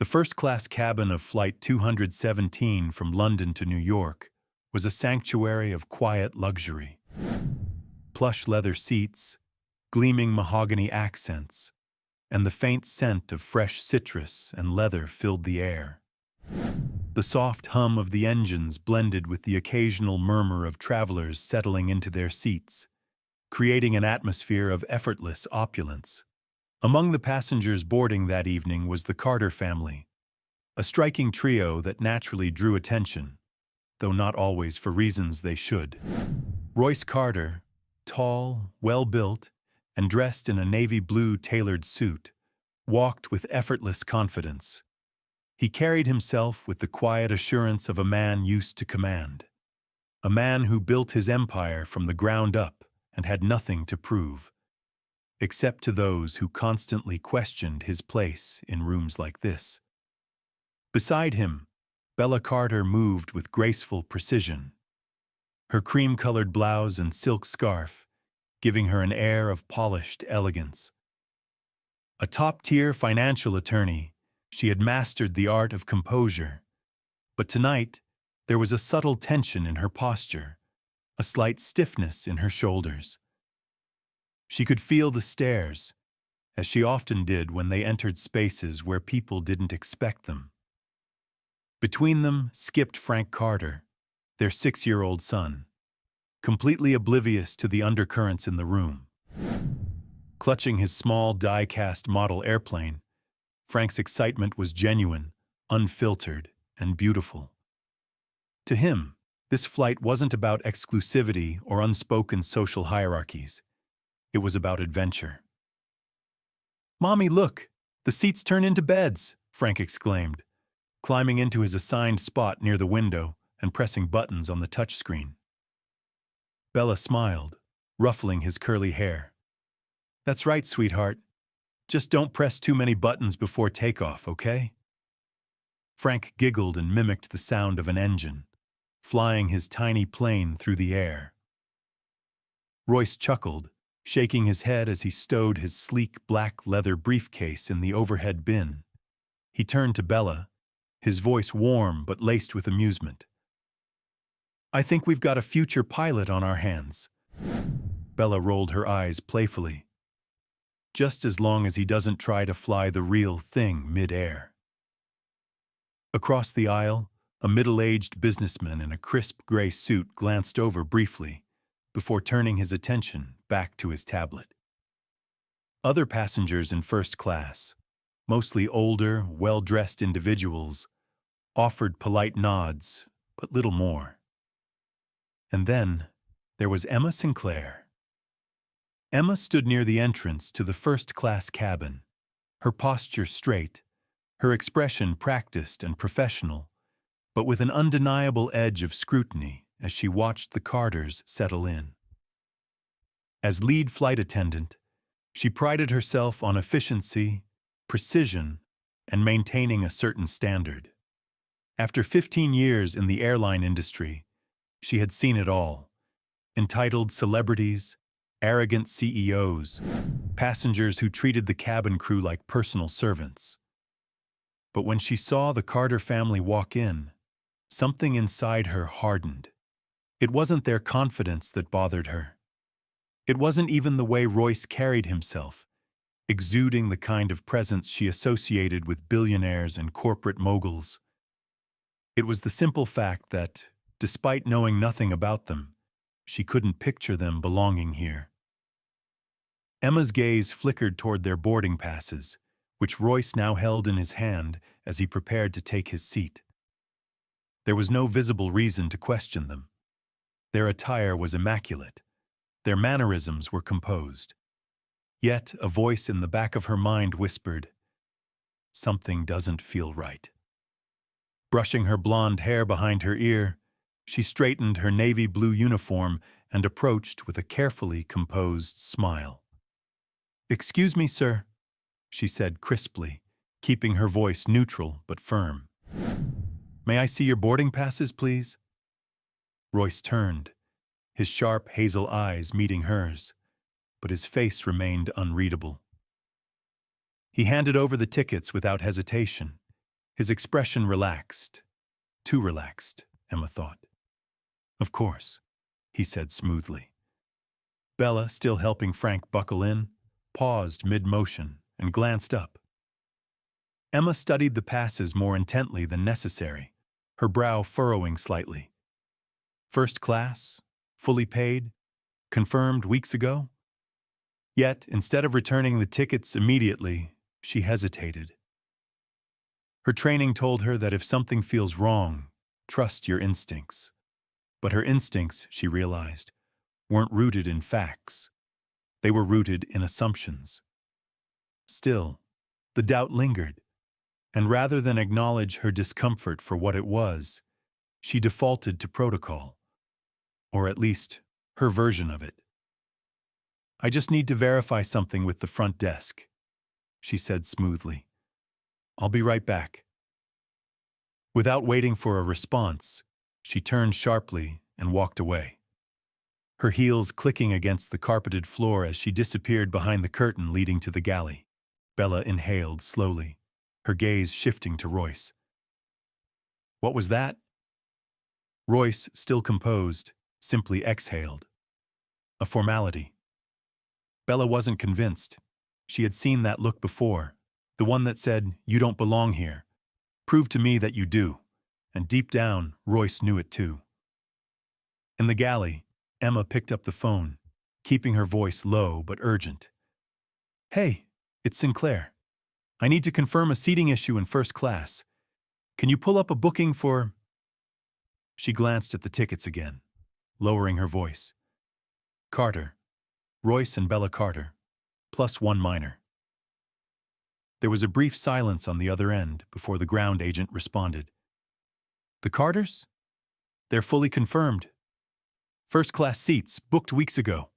The first-class cabin of Flight 217 from London to New York was a sanctuary of quiet luxury. Plush leather seats, gleaming mahogany accents, and the faint scent of fresh citrus and leather filled the air. The soft hum of the engines blended with the occasional murmur of travelers settling into their seats, creating an atmosphere of effortless opulence. Among the passengers boarding that evening was the Carter family, a striking trio that naturally drew attention, though not always for reasons they should. Royce Carter, tall, well-built, and dressed in a navy blue tailored suit, walked with effortless confidence. He carried himself with the quiet assurance of a man used to command, a man who built his empire from the ground up and had nothing to prove, except to those who constantly questioned his place in rooms like this. Beside him, Bella Carter moved with graceful precision, her cream-colored blouse and silk scarf giving her an air of polished elegance. A top-tier financial attorney, she had mastered the art of composure, but tonight there was a subtle tension in her posture, a slight stiffness in her shoulders. She could feel the stares, as she often did when they entered spaces where people didn't expect them. Between them skipped Frank Carter, their 6-year-old son, completely oblivious to the undercurrents in the room. Clutching his small die-cast model airplane, Frank's excitement was genuine, unfiltered, and beautiful. To him, this flight wasn't about exclusivity or unspoken social hierarchies. It was about adventure. "Mommy, look! The seats turn into beds!" Frank exclaimed, climbing into his assigned spot near the window and pressing buttons on the touchscreen. Bella smiled, ruffling his curly hair. "That's right, sweetheart. Just don't press too many buttons before takeoff, okay?" Frank giggled and mimicked the sound of an engine, flying his tiny plane through the air. Royce chuckled, shaking his head as he stowed his sleek black leather briefcase in the overhead bin. He turned to Bella, his voice warm but laced with amusement. "I think we've got a future pilot on our hands." Bella rolled her eyes playfully. "Just as long as he doesn't try to fly the real thing mid-air." Across the aisle, a middle-aged businessman in a crisp gray suit glanced over briefly, before turning his attention back to his tablet. Other passengers in first class, mostly older, well-dressed individuals, offered polite nods, but little more. And then there was Emma Sinclair. Emma stood near the entrance to the first-class cabin, her posture straight, her expression practiced and professional, but with an undeniable edge of scrutiny as she watched the Carters settle in. As lead flight attendant, she prided herself on efficiency, precision, and maintaining a certain standard. After 15 years in the airline industry, she had seen it all: entitled celebrities, arrogant CEOs, passengers who treated the cabin crew like personal servants. But when she saw the Carter family walk in, something inside her hardened. It wasn't their confidence that bothered her. It wasn't even the way Royce carried himself, exuding the kind of presence she associated with billionaires and corporate moguls. It was the simple fact that, despite knowing nothing about them, she couldn't picture them belonging here. Emma's gaze flickered toward their boarding passes, which Royce now held in his hand as he prepared to take his seat. There was no visible reason to question them. Their attire was immaculate. Their mannerisms were composed. Yet a voice in the back of her mind whispered, "Something doesn't feel right." Brushing her blonde hair behind her ear, she straightened her navy blue uniform and approached with a carefully composed smile. "Excuse me, sir," she said crisply, keeping her voice neutral but firm. "May I see your boarding passes, please?" Royce turned, his sharp hazel eyes meeting hers, but his face remained unreadable. He handed over the tickets without hesitation, His expression relaxed. Too relaxed, Emma thought. "Of course," he said smoothly. Bella, still helping Frank buckle in, paused mid-motion and glanced up. Emma studied the passes more intently than necessary, her brow furrowing slightly. First class, fully paid, confirmed weeks ago? Yet, instead of returning the tickets immediately, she hesitated. Her training told her that if something feels wrong, trust your instincts. But her instincts, she realized, weren't rooted in facts. They were rooted in assumptions. Still, the doubt lingered, and rather than acknowledge her discomfort for what it was, she defaulted to protocol, or at least her version of it. "I just need to verify something with the front desk," she said smoothly. "I'll be right back." Without waiting for a response, she turned sharply and walked away, her heels clicking against the carpeted floor as she disappeared behind the curtain leading to the galley. Bella inhaled slowly, her gaze shifting to Royce. "What was that?" Royce, still composed, simply exhaled. "A formality." Bella wasn't convinced. She had seen that look before, the one that said, "You don't belong here. Prove to me that you do." And deep down, Royce knew it too. In the galley, Emma picked up the phone, keeping her voice low but urgent. "Hey, it's Sinclair. I need to confirm a seating issue in first class. Can you pull up a booking for—" She glanced at the tickets again, lowering her voice. "Carter. Royce and Bella Carter, plus one minor." There was a brief silence on the other end before the ground agent responded. "The Carters? They're fully confirmed. First-class seats, booked weeks ago.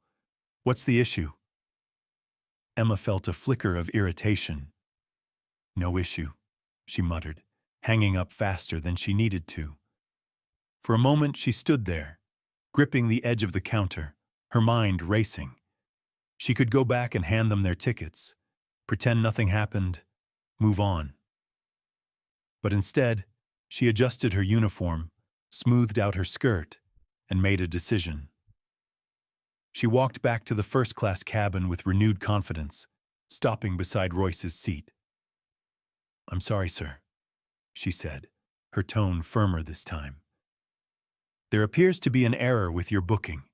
What's the issue?" Emma felt a flicker of irritation. "No issue," she muttered, hanging up faster than she needed to. For a moment she stood there, gripping the edge of the counter, her mind racing. She could go back and hand them their tickets, pretend nothing happened, move on. But instead, she adjusted her uniform, smoothed out her skirt, and made a decision. She walked back to the first-class cabin with renewed confidence, stopping beside Royce's seat. "I'm sorry, sir," she said, her tone firmer this time. "There appears to be an error with your booking.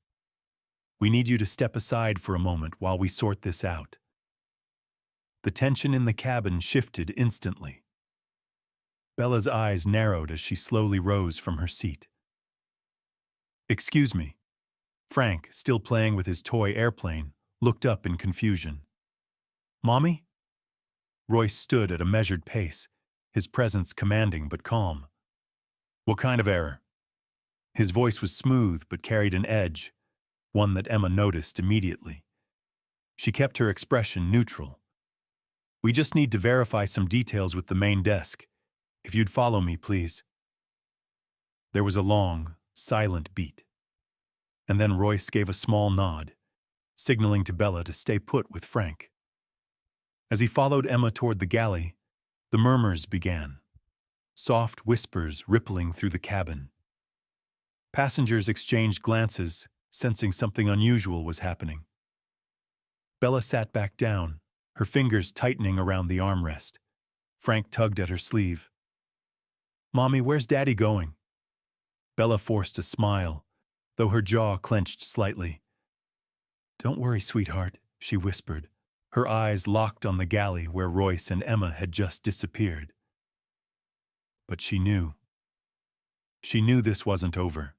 We need you to step aside for a moment while we sort this out." The tension in the cabin shifted instantly. Bella's eyes narrowed as she slowly rose from her seat. "Excuse me." Frank, still playing with his toy airplane, looked up in confusion. "Mommy?" Royce stood at a measured pace, his presence commanding but calm. "What kind of error?" His voice was smooth but carried an edge, one that Emma noticed immediately. She kept her expression neutral. "We just need to verify some details with the main desk. If you'd follow me, please." There was a long, silent beat. And then Royce gave a small nod, signaling to Bella to stay put with Frank. As he followed Emma toward the galley, the murmurs began, soft whispers rippling through the cabin. Passengers exchanged glances, sensing something unusual was happening. Bella sat back down, her fingers tightening around the armrest. Frank tugged at her sleeve. "Mommy, where's Daddy going?" Bella forced a smile, though her jaw clenched slightly. "Don't worry, sweetheart," she whispered, her eyes locked on the galley where Royce and Emma had just disappeared. But she knew. She knew this wasn't over.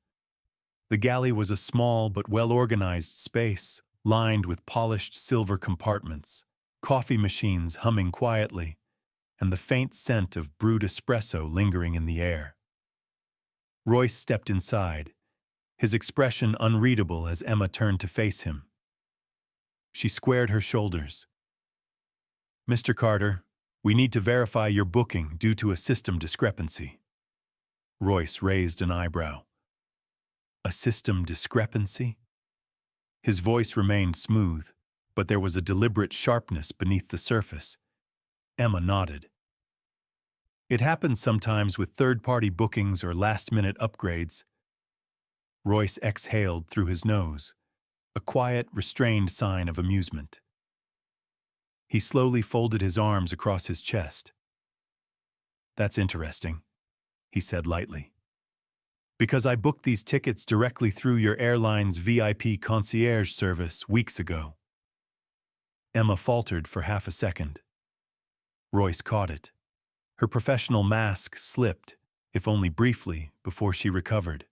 The galley was a small but well-organized space, lined with polished silver compartments, coffee machines humming quietly, and the faint scent of brewed espresso lingering in the air. Royce stepped inside, his expression unreadable as Emma turned to face him. She squared her shoulders. "Mr. Carter, we need to verify your booking due to a system discrepancy." Royce raised an eyebrow. "A system discrepancy?" His voice remained smooth, but there was a deliberate sharpness beneath the surface. Emma nodded. It happens sometimes with third-party bookings or last-minute upgrades. Royce exhaled through his nose, a quiet, restrained sign of amusement. He slowly folded his arms across his chest. "That's interesting," he said lightly. "Because I booked these tickets directly through your airline's VIP concierge service weeks ago." Emma faltered for half a second. Royce caught it. Her professional mask slipped, if only briefly, before she recovered.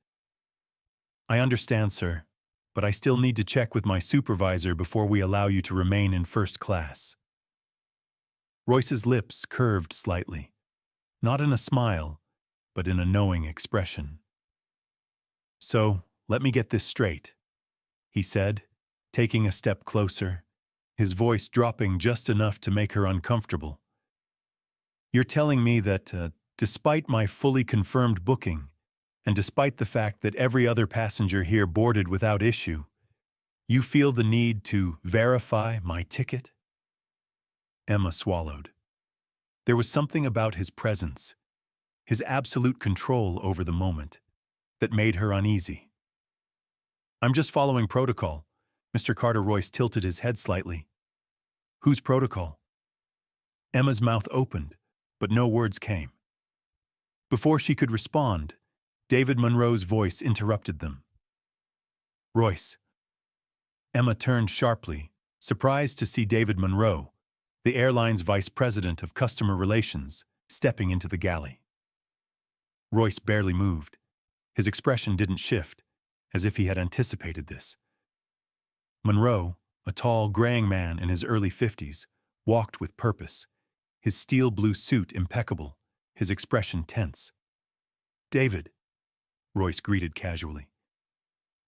"I understand, sir, but I still need to check with my supervisor before we allow you to remain in first class." Royce's lips curved slightly, not in a smile, but in a knowing expression. "So, let me get this straight," he said, taking a step closer, his voice dropping just enough to make her uncomfortable. "You're telling me that, despite my fully confirmed booking, and despite the fact that every other passenger here boarded without issue, you feel the need to verify my ticket?" Emma swallowed. There was something about his presence, his absolute control over the moment, that made her uneasy. "I'm just following protocol." Mr. Carter Royce tilted his head slightly. "Whose protocol?" Emma's mouth opened, but no words came. Before she could respond, David Monroe's voice interrupted them. "Royce." Emma turned sharply, surprised to see David Monroe, the airline's vice president of customer relations, stepping into the galley. Royce barely moved. His expression didn't shift, as if he had anticipated this. Monroe, a tall, graying man in his early 50s, walked with purpose, his steel blue suit impeccable, his expression tense. "David," Royce greeted casually.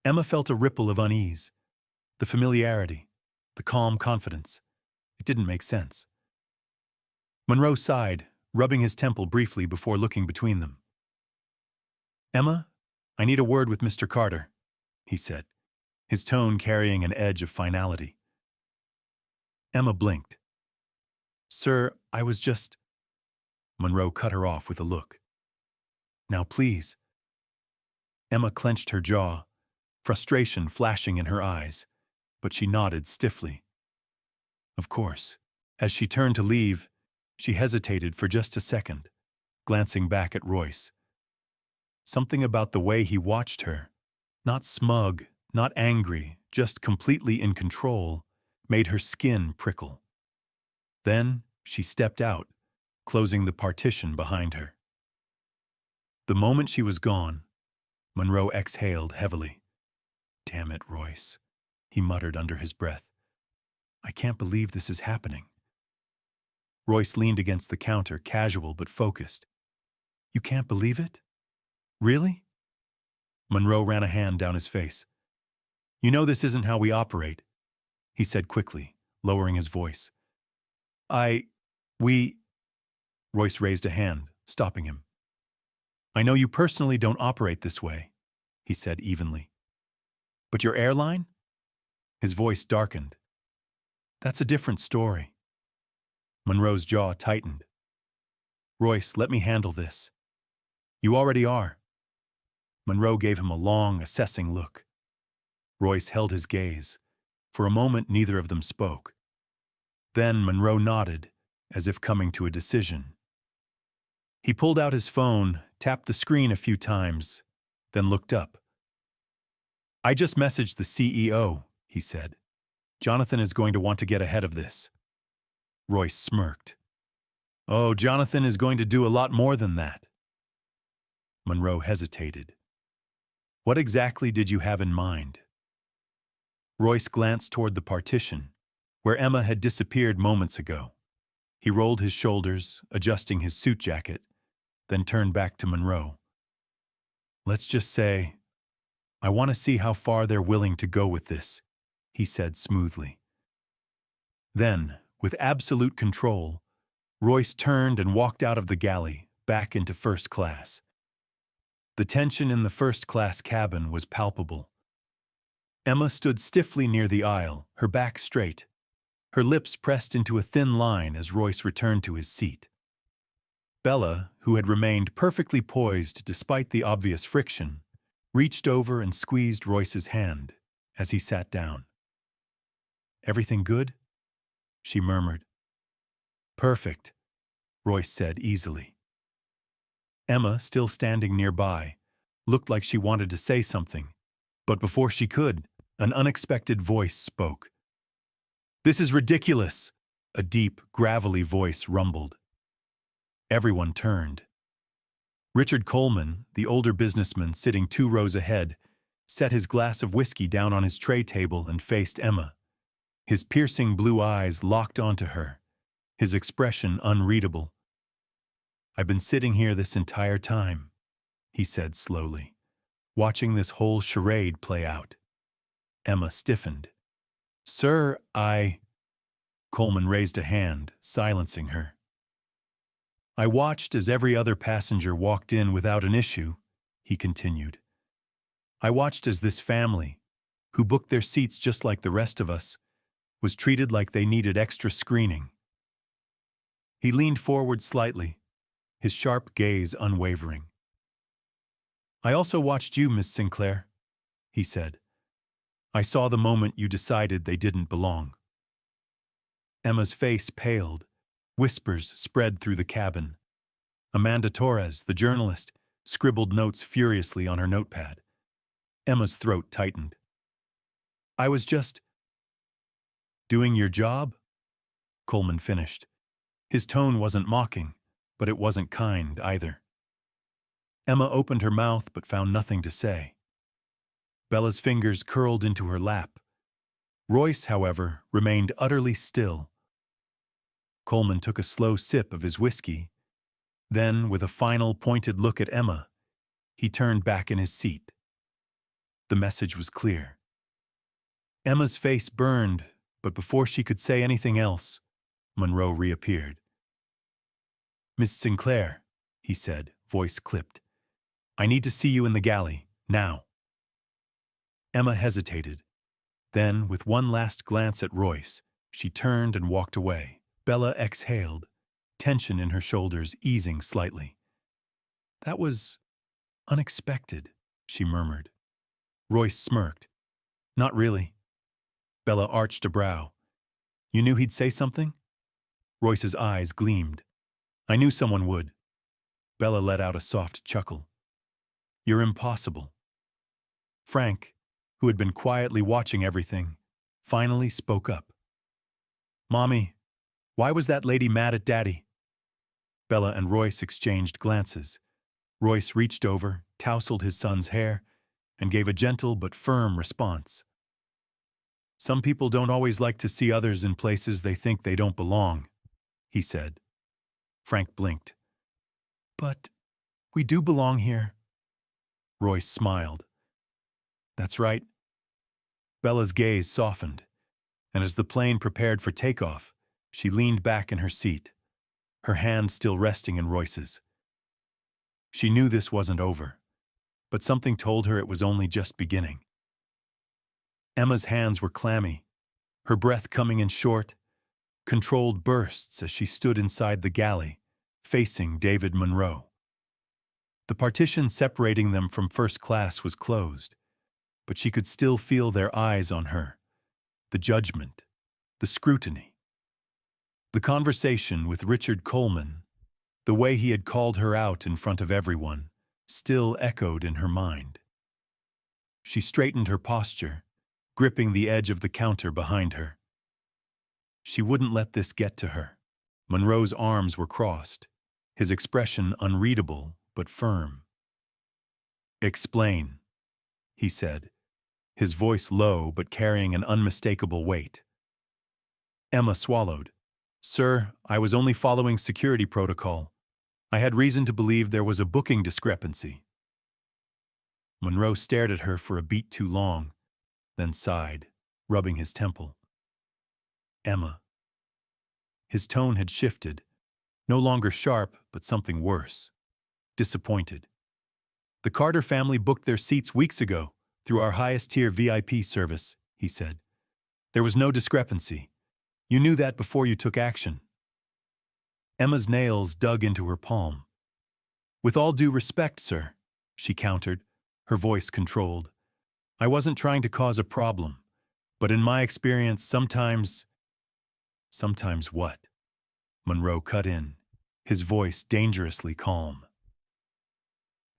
Emma felt a ripple of unease. The familiarity, the calm confidence. It didn't make sense. Monroe sighed, rubbing his temple briefly before looking between them. "Emma, I need a word with Mr. Carter," he said, his tone carrying an edge of finality. Emma blinked. "Sir, I was just—" Monroe cut her off with a look. "Now, please." Emma clenched her jaw, frustration flashing in her eyes, but she nodded stiffly. Of course. As she turned to leave, she hesitated for just a second, glancing back at Royce. Something about the way he watched her, not smug, not angry, just completely in control, made her skin prickle. Then she stepped out, closing the partition behind her. The moment she was gone, Monroe exhaled heavily. "Damn it, Royce," he muttered under his breath. "I can't believe this is happening." Royce leaned against the counter, casual but focused. "You can't believe it? Really?" Monroe ran a hand down his face. "You know this isn't how we operate," he said quickly, lowering his voice. We... Royce raised a hand, stopping him. "I know you personally don't operate this way," he said evenly. "But your airline?" His voice darkened. "That's a different story." Monroe's jaw tightened. "Royce, let me handle this." "You already are." Monroe gave him a long, assessing look. Royce held his gaze. For a moment, neither of them spoke. Then Monroe nodded, as if coming to a decision. He pulled out his phone, tapped the screen a few times, then looked up. "I just messaged the CEO," he said. "Jonathan is going to want to get ahead of this." Royce smirked. "Oh, Jonathan is going to do a lot more than that." Monroe hesitated. "What exactly did you have in mind?" Royce glanced toward the partition, where Emma had disappeared moments ago. He rolled his shoulders, adjusting his suit jacket, then turned back to Monroe. "Let's just say, I want to see how far they're willing to go with this," he said smoothly. Then, with absolute control, Royce turned and walked out of the galley, back into first class. The tension in the first-class cabin was palpable. Emma stood stiffly near the aisle, her back straight, her lips pressed into a thin line as Royce returned to his seat. Bella, who had remained perfectly poised despite the obvious friction, reached over and squeezed Royce's hand as he sat down. "Everything good?" she murmured. "Perfect," Royce said easily. Emma, still standing nearby, looked like she wanted to say something, but before she could, an unexpected voice spoke. "This is ridiculous," a deep, gravelly voice rumbled. Everyone turned. Richard Coleman, the older businessman sitting 2 rows ahead, set his glass of whiskey down on his tray table and faced Emma. His piercing blue eyes locked onto her, his expression unreadable. "I've been sitting here this entire time," he said slowly, "watching this whole charade play out." Emma stiffened. "Sir, Coleman raised a hand, silencing her. "I watched as every other passenger walked in without an issue," he continued. "I watched as this family, who booked their seats just like the rest of us, was treated like they needed extra screening." He leaned forward slightly, his sharp gaze unwavering. "I also watched you, Miss Sinclair," he said. "I saw the moment you decided they didn't belong." Emma's face paled. Whispers spread through the cabin. Amanda Torres, the journalist, scribbled notes furiously on her notepad. Emma's throat tightened. "I was just doing your job," Coleman finished. His tone wasn't mocking, but it wasn't kind either. Emma opened her mouth but found nothing to say. Bella's fingers curled into her lap. Royce, however, remained utterly still. Coleman took a slow sip of his whiskey. Then, with a final pointed look at Emma, he turned back in his seat. The message was clear. Emma's face burned, but before she could say anything else, Monroe reappeared. "Miss Sinclair," he said, voice clipped, "I need to see you in the galley, now." Emma hesitated. Then, with one last glance at Royce, she turned and walked away. Bella exhaled, tension in her shoulders easing slightly. "That was unexpected," she murmured. Royce smirked. "Not really." Bella arched a brow. "You knew he'd say something?" Royce's eyes gleamed. "I knew someone would." Bella let out a soft chuckle. "You're impossible." Frank, who had been quietly watching everything, finally spoke up. "Mommy, why was that lady mad at Daddy?" Bella and Royce exchanged glances. Royce reached over, tousled his son's hair, and gave a gentle but firm response. "Some people don't always like to see others in places they think they don't belong," he said. Frank blinked. "But we do belong here." Royce smiled. "That's right." Bella's gaze softened, and as the plane prepared for takeoff, she leaned back in her seat, her hand still resting in Royce's. She knew this wasn't over, but something told her it was only just beginning. Emma's hands were clammy, her breath coming in short, controlled bursts as she stood inside the galley, facing David Monroe. The partition separating them from first class was closed, but she could still feel their eyes on her, the judgment, the scrutiny. The conversation with Richard Coleman, the way he had called her out in front of everyone, still echoed in her mind. She straightened her posture, gripping the edge of the counter behind her. She wouldn't let this get to her. Monroe's arms were crossed, his expression unreadable but firm. "Explain," he said, his voice low but carrying an unmistakable weight. Emma swallowed. "Sir, I was only following security protocol. I had reason to believe there was a booking discrepancy." Monroe stared at her for a beat too long, then sighed, rubbing his temple. "Emma." His tone had shifted, no longer sharp, but something worse. Disappointed. "The Carter family booked their seats weeks ago through our highest-tier VIP service," he said. "There was no discrepancy. You knew that before you took action." Emma's nails dug into her palm. "With all due respect, sir," she countered, her voice controlled. "I wasn't trying to cause a problem, but in my experience, sometimes—" "Sometimes what?" Monroe cut in, his voice dangerously calm.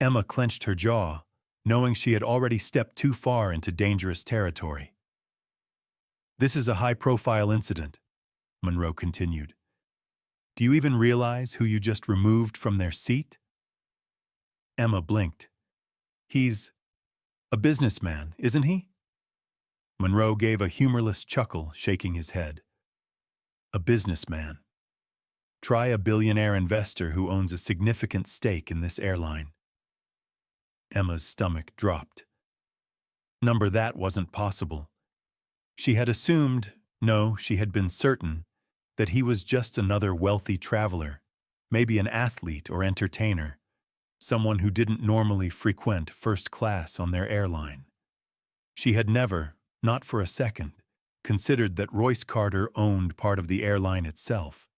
Emma clenched her jaw, knowing she had already stepped too far into dangerous territory. "This is a high-profile incident," Monroe continued. "Do you even realize who you just removed from their seat?" Emma blinked. "He's a businessman, isn't he?" Monroe gave a humorless chuckle, shaking his head. "A businessman. Try a billionaire investor who owns a significant stake in this airline." Emma's stomach dropped. Number that wasn't possible. She had assumed, no, she had been certain, that he was just another wealthy traveler, maybe an athlete or entertainer, someone who didn't normally frequent first class on their airline. She had never, not for a second, considered that Royce Carter owned part of the airline itself.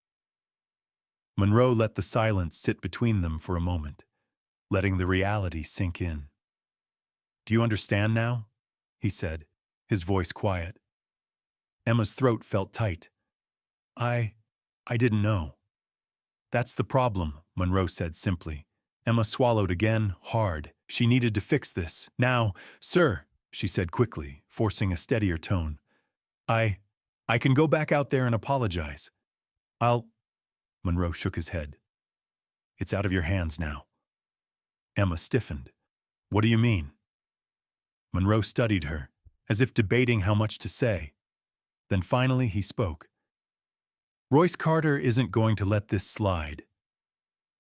Monroe let the silence sit between them for a moment, letting the reality sink in. "Do you understand now?" he said, his voice quiet. Emma's throat felt tight. I didn't know." "That's the problem," Monroe said simply. Emma swallowed again, hard. She needed to fix this. "Now, sir," she said quickly, forcing a steadier tone. I can go back out there and apologize. Monroe shook his head. "It's out of your hands now." Emma stiffened. "What do you mean?" Monroe studied her, as if debating how much to say. Then finally he spoke. "Royce Carter isn't going to let this slide.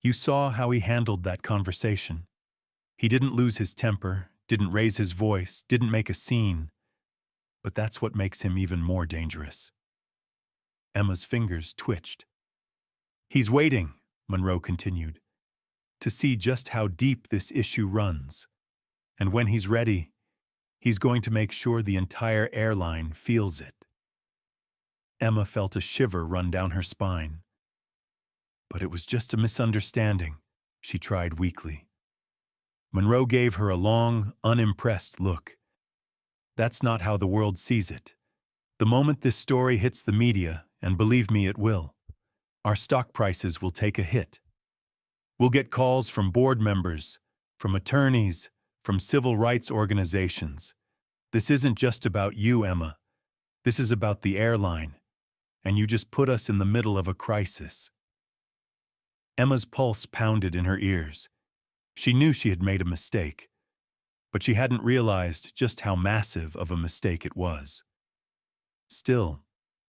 You saw how he handled that conversation. He didn't lose his temper, didn't raise his voice, didn't make a scene. But that's what makes him even more dangerous." Emma's fingers twitched. "He's waiting," Monroe continued, "to see just how deep this issue runs. And when he's ready, he's going to make sure the entire airline feels it." Emma felt a shiver run down her spine. "But it was just a misunderstanding," she tried weakly. Monroe gave her a long, unimpressed look. "That's not how the world sees it. The moment this story hits the media, and believe me, it will, our stock prices will take a hit. We'll get calls from board members, from attorneys, from civil rights organizations. This isn't just about you, Emma. This is about the airline, and you just put us in the middle of a crisis." Emma's pulse pounded in her ears. She knew she had made a mistake, but she hadn't realized just how massive of a mistake it was. Still,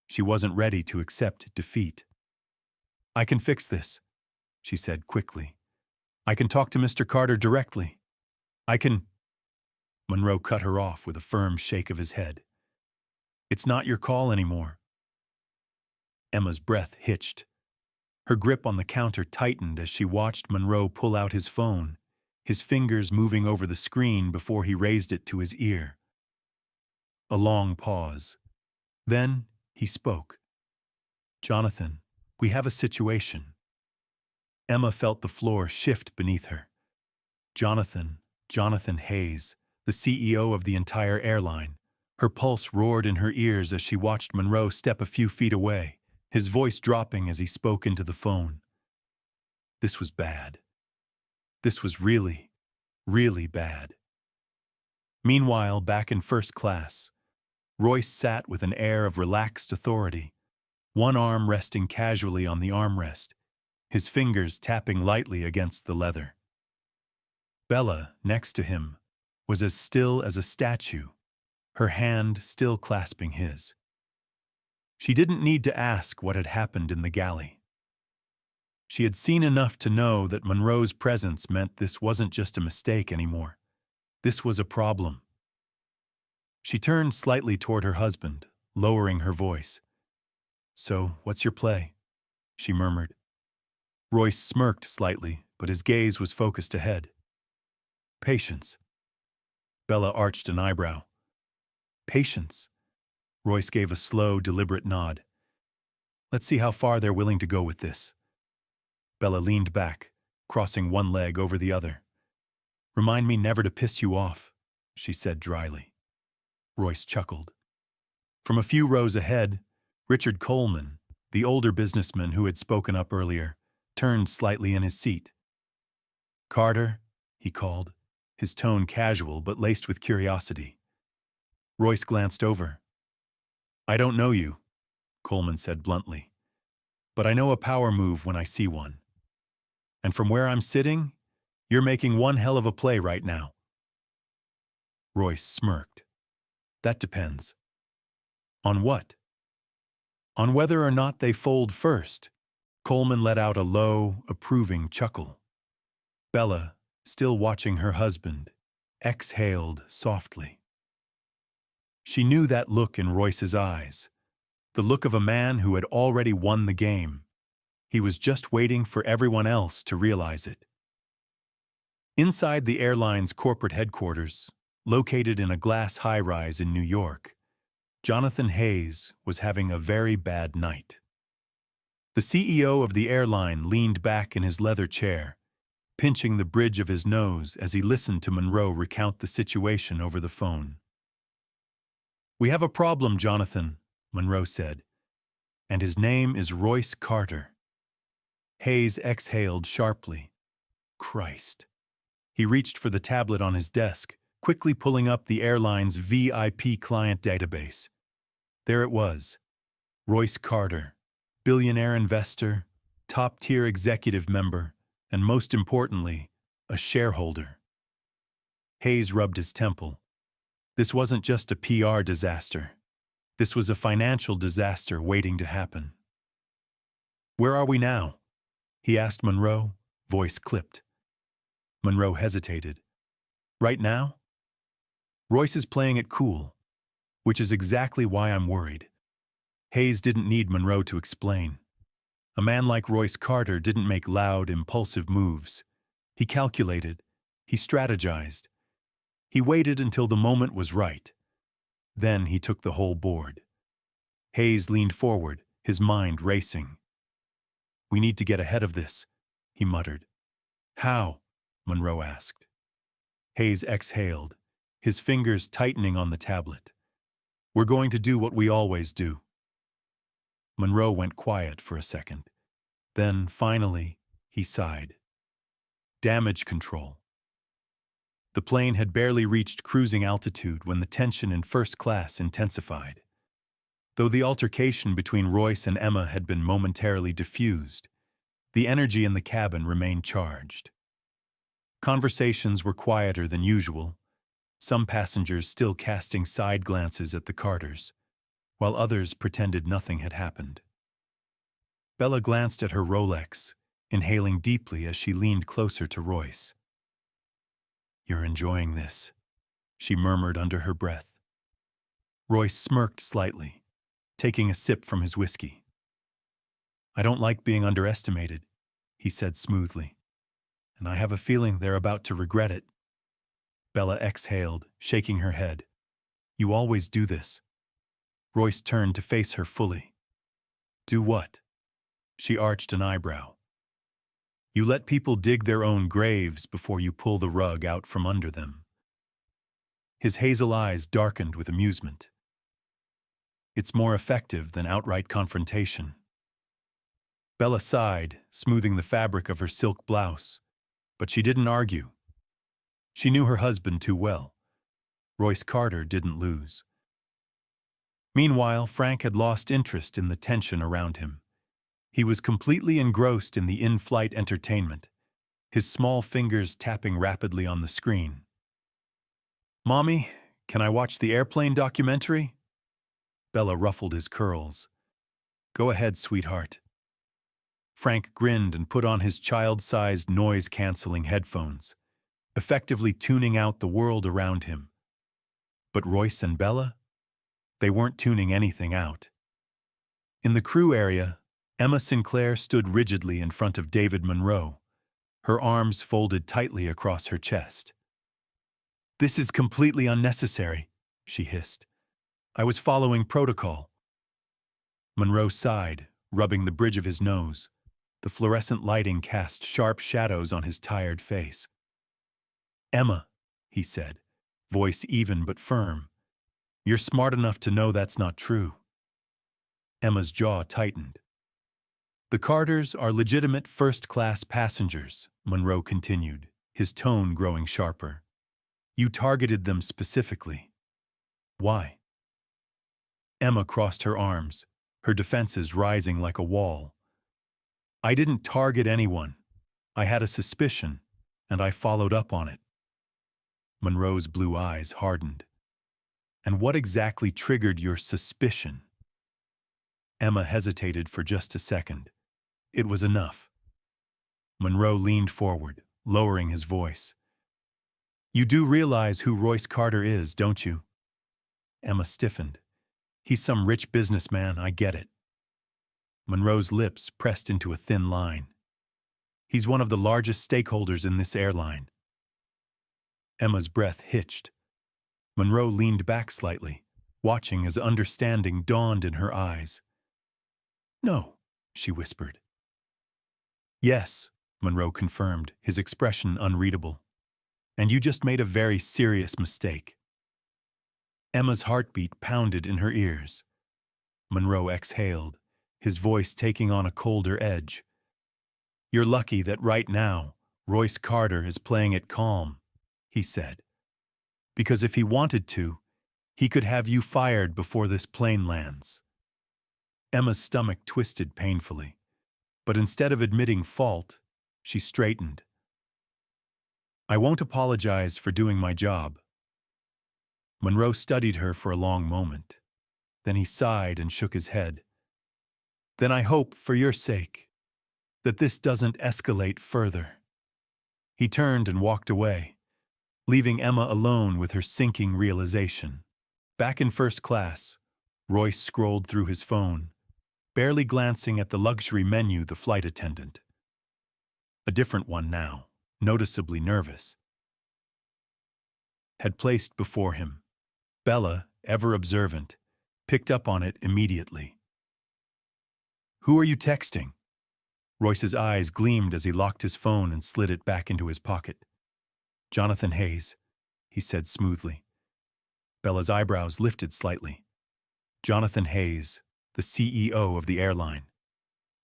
she wasn't ready to accept defeat. "I can fix this," she said quickly. "I can talk to Mr. Carter directly. I can—" Monroe cut her off with a firm shake of his head. "It's not your call anymore." Emma's breath hitched. Her grip on the counter tightened as she watched Monroe pull out his phone, his fingers moving over the screen before he raised it to his ear. A long pause. Then he spoke. "Jonathan, we have a situation." Emma felt the floor shift beneath her. Jonathan Hayes, the CEO of the entire airline. Her pulse roared in her ears as she watched Monroe step a few feet away, his voice dropping as he spoke into the phone. This was bad. This was really, really bad. Meanwhile, back in first class, Royce sat with an air of relaxed authority, one arm resting casually on the armrest, his fingers tapping lightly against the leather. Bella, next to him, was as still as a statue, her hand still clasping his. She didn't need to ask what had happened in the galley. She had seen enough to know that Monroe's presence meant this wasn't just a mistake anymore. This was a problem. She turned slightly toward her husband, lowering her voice. "So, what's your play?" she murmured. Royce smirked slightly, but his gaze was focused ahead. "Patience." Bella arched an eyebrow. "Patience." Royce gave a slow, deliberate nod. "Let's see how far they're willing to go with this." Bella leaned back, crossing one leg over the other. "Remind me never to piss you off," she said dryly. Royce chuckled. From a few rows ahead, Richard Coleman, the older businessman who had spoken up earlier, turned slightly in his seat. "Carter," he called, his tone casual but laced with curiosity. Royce glanced over. "I don't know you," Coleman said bluntly, "but I know a power move when I see one. And from where I'm sitting, you're making one hell of a play right now." Royce smirked. "That depends." "On what?" "On whether or not they fold first." Coleman let out a low, approving chuckle. Bella, still watching her husband, exhaled softly. She knew that look in Royce's eyes, the look of a man who had already won the game. He was just waiting for everyone else to realize it. Inside the airline's corporate headquarters, located in a glass high-rise in New York, Jonathan Hayes was having a very bad night. The CEO of the airline leaned back in his leather chair, pinching the bridge of his nose as he listened to Monroe recount the situation over the phone. "We have a problem, Jonathan," Monroe said, "and his name is Royce Carter." Hayes exhaled sharply. Christ. He reached for the tablet on his desk, quickly pulling up the airline's VIP client database. There it was. Royce Carter, billionaire investor, top-tier executive member, and most importantly, a shareholder. Hayes rubbed his temple. This wasn't just a PR disaster. This was a financial disaster waiting to happen. "Where are we now?" he asked Monroe, voice clipped. Monroe hesitated. "Right now? Royce is playing it cool, which is exactly why I'm worried." Hayes didn't need Monroe to explain. A man like Royce Carter didn't make loud, impulsive moves. He calculated. He strategized. He waited until the moment was right. Then he took the whole board. Hayes leaned forward, his mind racing. "We need to get ahead of this," he muttered. "How?" Monroe asked. Hayes exhaled, his fingers tightening on the tablet. "We're going to do what we always do." Monroe went quiet for a second. Then, finally, he sighed. Damage control. The plane had barely reached cruising altitude when the tension in first class intensified. Though the altercation between Royce and Emma had been momentarily diffused, the energy in the cabin remained charged. Conversations were quieter than usual, some passengers still casting side glances at the Carters, while others pretended nothing had happened. Bella glanced at her Rolex, inhaling deeply as she leaned closer to Royce. "You're enjoying this," she murmured under her breath. Royce smirked slightly, taking a sip from his whiskey. "I don't like being underestimated," he said smoothly, "and I have a feeling they're about to regret it." Bella exhaled, shaking her head. "You always do this." Royce turned to face her fully. "Do what?" She arched an eyebrow. "You let people dig their own graves before you pull the rug out from under them." His hazel eyes darkened with amusement. "It's more effective than outright confrontation." Bella sighed, smoothing the fabric of her silk blouse, but she didn't argue. She knew her husband too well. Royce Carter didn't lose. Meanwhile, Frank had lost interest in the tension around him. He was completely engrossed in the in-flight entertainment, his small fingers tapping rapidly on the screen. "Mommy, can I watch the airplane documentary?" Bella ruffled his curls. "Go ahead, sweetheart." Frank grinned and put on his child-sized noise-canceling headphones, effectively tuning out the world around him. But Royce and Bella? They weren't tuning anything out. In the crew area, Emma Sinclair stood rigidly in front of David Monroe, her arms folded tightly across her chest. "This is completely unnecessary," she hissed. "I was following protocol." Monroe sighed, rubbing the bridge of his nose. The fluorescent lighting cast sharp shadows on his tired face. "Emma," he said, voice even but firm, "you're smart enough to know that's not true." Emma's jaw tightened. "The Carters are legitimate first-class passengers," Monroe continued, his tone growing sharper. "You targeted them specifically. Why?" Emma crossed her arms, her defenses rising like a wall. "I didn't target anyone. I had a suspicion, and I followed up on it." Monroe's blue eyes hardened. "And what exactly triggered your suspicion?" Emma hesitated for just a second. It was enough. Monroe leaned forward, lowering his voice. "You do realize who Royce Carter is, don't you?" Emma stiffened. "He's some rich businessman, I get it." Monroe's lips pressed into a thin line. "He's one of the largest stakeholders in this airline." Emma's breath hitched. Monroe leaned back slightly, watching as understanding dawned in her eyes. "No," she whispered. "Yes," Monroe confirmed, his expression unreadable. "And you just made a very serious mistake." Emma's heartbeat pounded in her ears. Monroe exhaled, his voice taking on a colder edge. "You're lucky that right now, Royce Carter is playing it calm," he said. "Because if he wanted to, he could have you fired before this plane lands." Emma's stomach twisted painfully, but instead of admitting fault, she straightened. "I won't apologize for doing my job." Monroe studied her for a long moment. Then he sighed and shook his head. "Then I hope, for your sake, that this doesn't escalate further." He turned and walked away, leaving Emma alone with her sinking realization. Back in first class, Royce scrolled through his phone, barely glancing at the luxury menu the flight attendant. A different one now, noticeably nervous, had placed before him. Bella, ever observant, picked up on it immediately. "Who are you texting?" Royce's eyes gleamed as he locked his phone and slid it back into his pocket. "Jonathan Hayes," he said smoothly. Bella's eyebrows lifted slightly. "Jonathan Hayes, the CEO of the airline."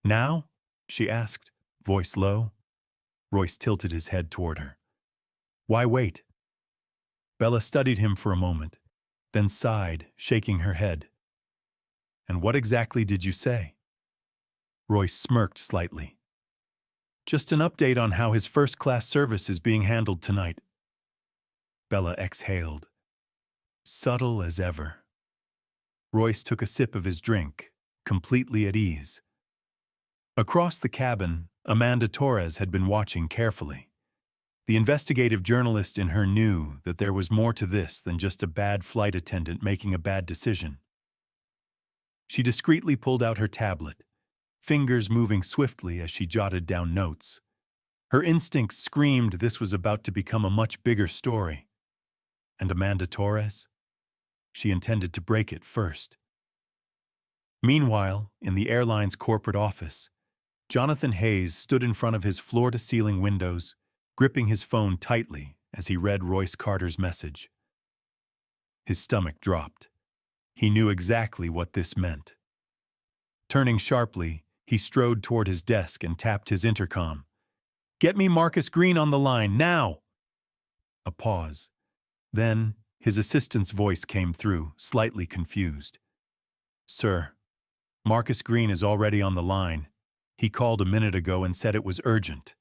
"Now?" she asked, voice low. Royce tilted his head toward her. "Why wait?" Bella studied him for a moment, then sighed, shaking her head. "And what exactly did you say?" Royce smirked slightly. "Just an update on how his first-class service is being handled tonight." Bella exhaled. Subtle as ever. Royce took a sip of his drink, completely at ease. Across the cabin, Amanda Torres had been watching carefully. The investigative journalist in her knew that there was more to this than just a bad flight attendant making a bad decision. She discreetly pulled out her tablet, fingers moving swiftly as she jotted down notes. Her instincts screamed this was about to become a much bigger story. And Amanda Torres? She intended to break it first. Meanwhile, in the airline's corporate office, Jonathan Hayes stood in front of his floor-to-ceiling windows, gripping his phone tightly as he read Royce Carter's message. His stomach dropped. He knew exactly what this meant. Turning sharply, he strode toward his desk and tapped his intercom. "Get me Marcus Green on the line, now!" A pause. Then, his assistant's voice came through, slightly confused. "Sir, Marcus Green is already on the line. He called a minute ago and said it was urgent."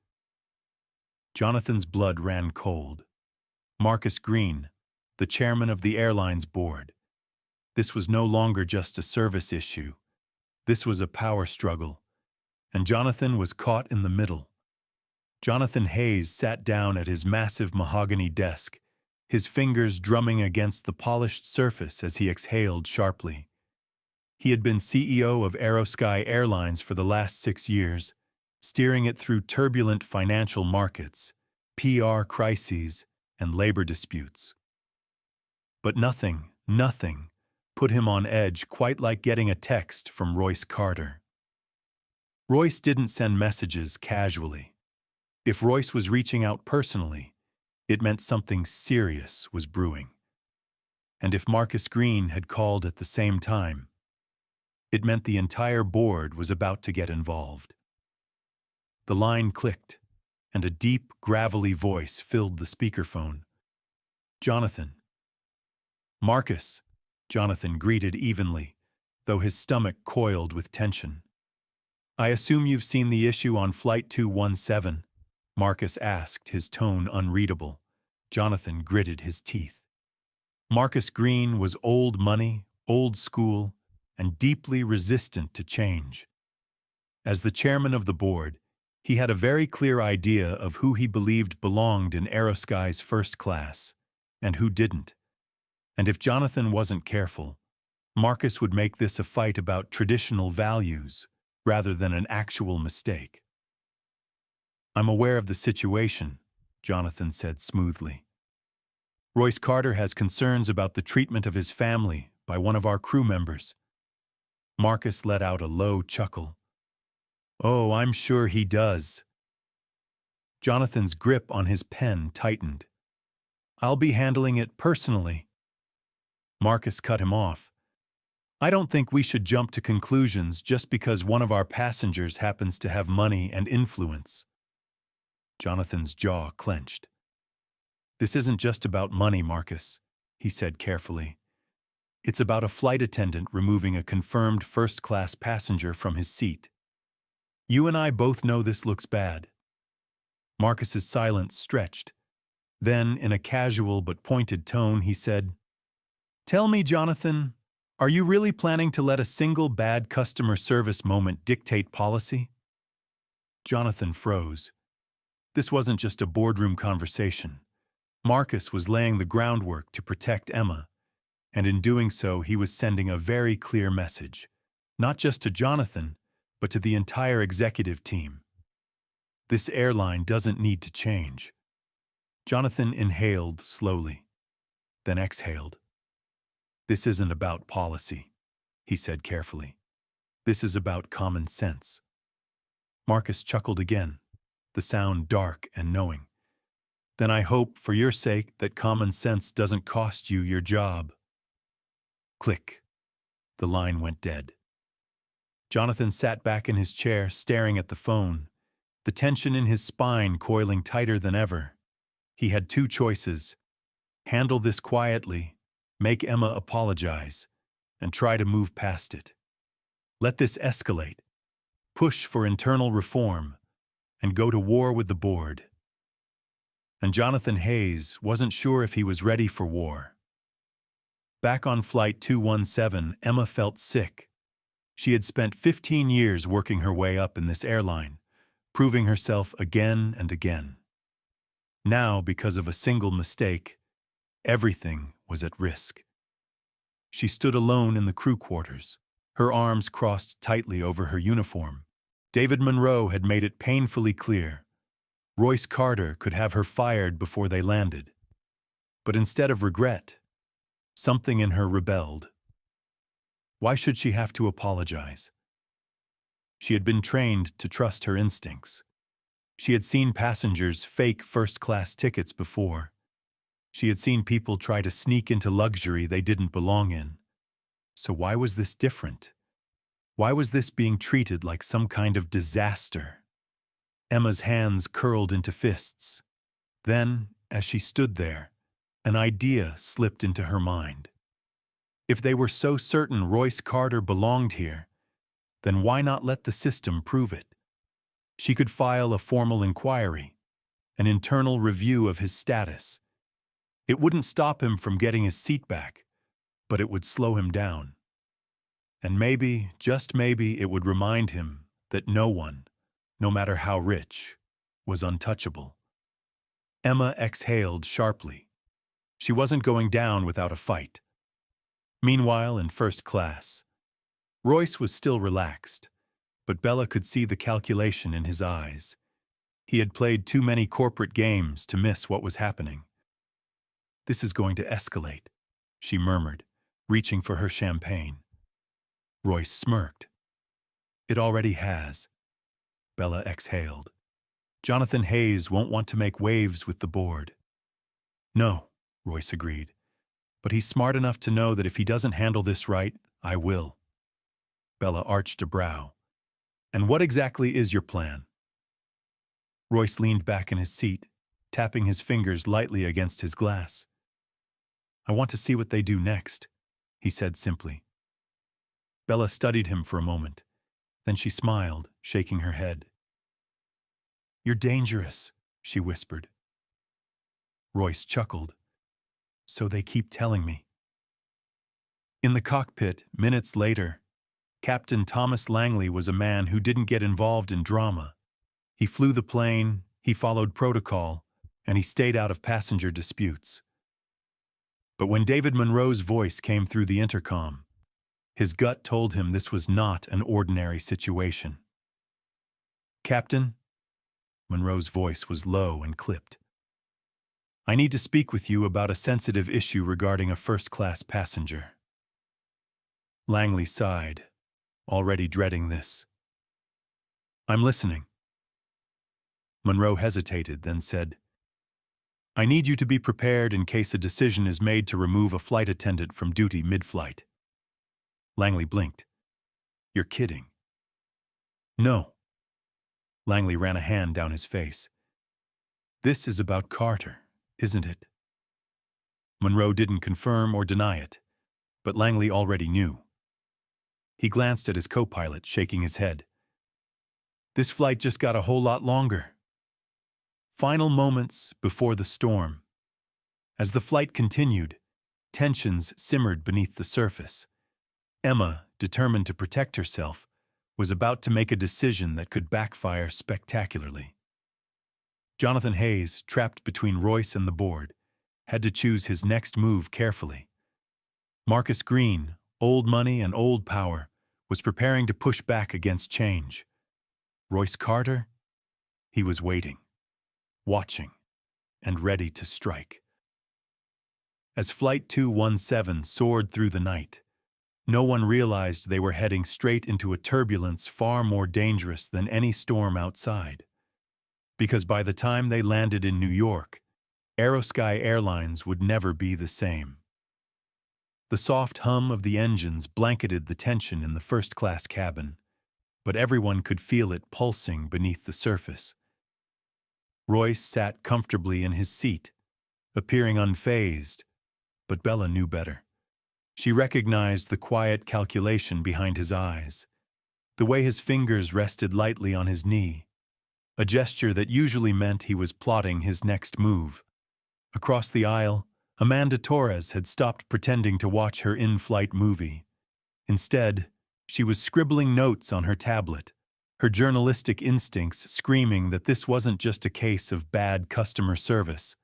Jonathan's blood ran cold. Marcus Green, the chairman of the airline's board. This was no longer just a service issue. This was a power struggle, and Jonathan was caught in the middle. Jonathan Hayes sat down at his massive mahogany desk, his fingers drumming against the polished surface as he exhaled sharply. He had been CEO of Aerosky Airlines for the last 6 years, steering it through turbulent financial markets, PR crises, and labor disputes. But nothing put him on edge quite like getting a text from Royce Carter. Royce didn't send messages casually. If Royce was reaching out personally, it meant something serious was brewing. And if Marcus Green had called at the same time, it meant the entire board was about to get involved. The line clicked, and a deep, gravelly voice filled the speakerphone. "Jonathan." "Marcus," Jonathan greeted evenly, though his stomach coiled with tension. "I assume you've seen the issue on Flight 217, Marcus asked, his tone unreadable. Jonathan gritted his teeth. Marcus Green was old money, old school, and deeply resistant to change. As the chairman of the board, he had a very clear idea of who he believed belonged in Aerosky's first class, and who didn't. And if Jonathan wasn't careful, Marcus would make this a fight about traditional values rather than an actual mistake. "I'm aware of the situation," Jonathan said smoothly. "Royce Carter has concerns about the treatment of his family by one of our crew members." Marcus let out a low chuckle. "Oh, I'm sure he does." Jonathan's grip on his pen tightened. "I'll be handling it personally." Marcus cut him off. "I don't think we should jump to conclusions just because one of our passengers happens to have money and influence." Jonathan's jaw clenched. "This isn't just about money, Marcus," he said carefully. "It's about a flight attendant removing a confirmed first-class passenger from his seat. You and I both know this looks bad." Marcus's silence stretched. Then, in a casual but pointed tone, he said, "Tell me, Jonathan, are you really planning to let a single bad customer service moment dictate policy?" Jonathan froze. This wasn't just a boardroom conversation. Marcus was laying the groundwork to protect Emma, and in doing so he was sending a very clear message, not just to Jonathan, but to the entire executive team. This airline doesn't need to change. Jonathan inhaled slowly, then exhaled. "This isn't about policy," he said carefully. "This is about common sense." Marcus chuckled again, the sound dark and knowing. "Then I hope, for your sake, that common sense doesn't cost you your job." Click. The line went dead. Jonathan sat back in his chair, staring at the phone, the tension in his spine coiling tighter than ever. He had two choices: handle this quietly, make Emma apologize, and try to move past it. Let this escalate, push for internal reform, and go to war with the board. And Jonathan Hayes wasn't sure if he was ready for war. Back on Flight 217, Emma felt sick. She had spent 15 years working her way up in this airline, proving herself again and again. Now, because of a single mistake, everything was at risk. She stood alone in the crew quarters, her arms crossed tightly over her uniform. David Monroe had made it painfully clear. Royce Carter could have her fired before they landed. But instead of regret, something in her rebelled. Why should she have to apologize? She had been trained to trust her instincts. She had seen passengers fake first-class tickets before. She had seen people try to sneak into luxury they didn't belong in. So why was this different? Why was this being treated like some kind of disaster? Emma's hands curled into fists. Then, as she stood there, an idea slipped into her mind. If they were so certain Royce Carter belonged here, then why not let the system prove it? She could file a formal inquiry, an internal review of his status. It wouldn't stop him from getting his seat back, but it would slow him down. And maybe, just maybe, it would remind him that no one, no matter how rich, was untouchable. Emma exhaled sharply. She wasn't going down without a fight. Meanwhile, in first class, Royce was still relaxed, but Bella could see the calculation in his eyes. He had played too many corporate games to miss what was happening. "This is going to escalate," she murmured, reaching for her champagne. Royce smirked. "It already has." Bella exhaled. Jonathan Hayes won't want to make waves with the board. No, Royce agreed. But he's smart enough to know that if he doesn't handle this right, I will. Bella arched a brow. And what exactly is your plan? Royce leaned back in his seat, tapping his fingers lightly against his glass. I want to see what they do next, he said simply. Bella studied him for a moment. Then she smiled, shaking her head. You're dangerous, she whispered. Royce chuckled. So they keep telling me. In the cockpit, minutes later, Captain Thomas Langley was a man who didn't get involved in drama. He flew the plane, he followed protocol, and he stayed out of passenger disputes. But when David Monroe's voice came through the intercom, his gut told him this was not an ordinary situation. Captain, Monroe's voice was low and clipped. I need to speak with you about a sensitive issue regarding a first-class passenger. Langley sighed, already dreading this. I'm listening. Monroe hesitated, then said, I need you to be prepared in case a decision is made to remove a flight attendant from duty mid-flight. Langley blinked. You're kidding. No. Langley ran a hand down his face. This is about Carter, isn't it? Monroe didn't confirm or deny it, but Langley already knew. He glanced at his co-pilot, shaking his head. This flight just got a whole lot longer. Final moments before the storm. As the flight continued, tensions simmered beneath the surface. Emma, determined to protect herself, was about to make a decision that could backfire spectacularly. Jonathan Hayes, trapped between Royce and the board, had to choose his next move carefully. Marcus Green, old money and old power, was preparing to push back against change. Royce Carter? He was waiting, watching, and ready to strike. As Flight 217 soared through the night, no one realized they were heading straight into a turbulence far more dangerous than any storm outside. Because by the time they landed in New York, Aerosky Airlines would never be the same. The soft hum of the engines blanketed the tension in the first-class cabin, but everyone could feel it pulsing beneath the surface. Royce sat comfortably in his seat, appearing unfazed, but Bella knew better. She recognized the quiet calculation behind his eyes, the way his fingers rested lightly on his knee, a gesture that usually meant he was plotting his next move. Across the aisle, Amanda Torres had stopped pretending to watch her in-flight movie. Instead, she was scribbling notes on her tablet, her journalistic instincts screaming that this wasn't just a case of bad customer service.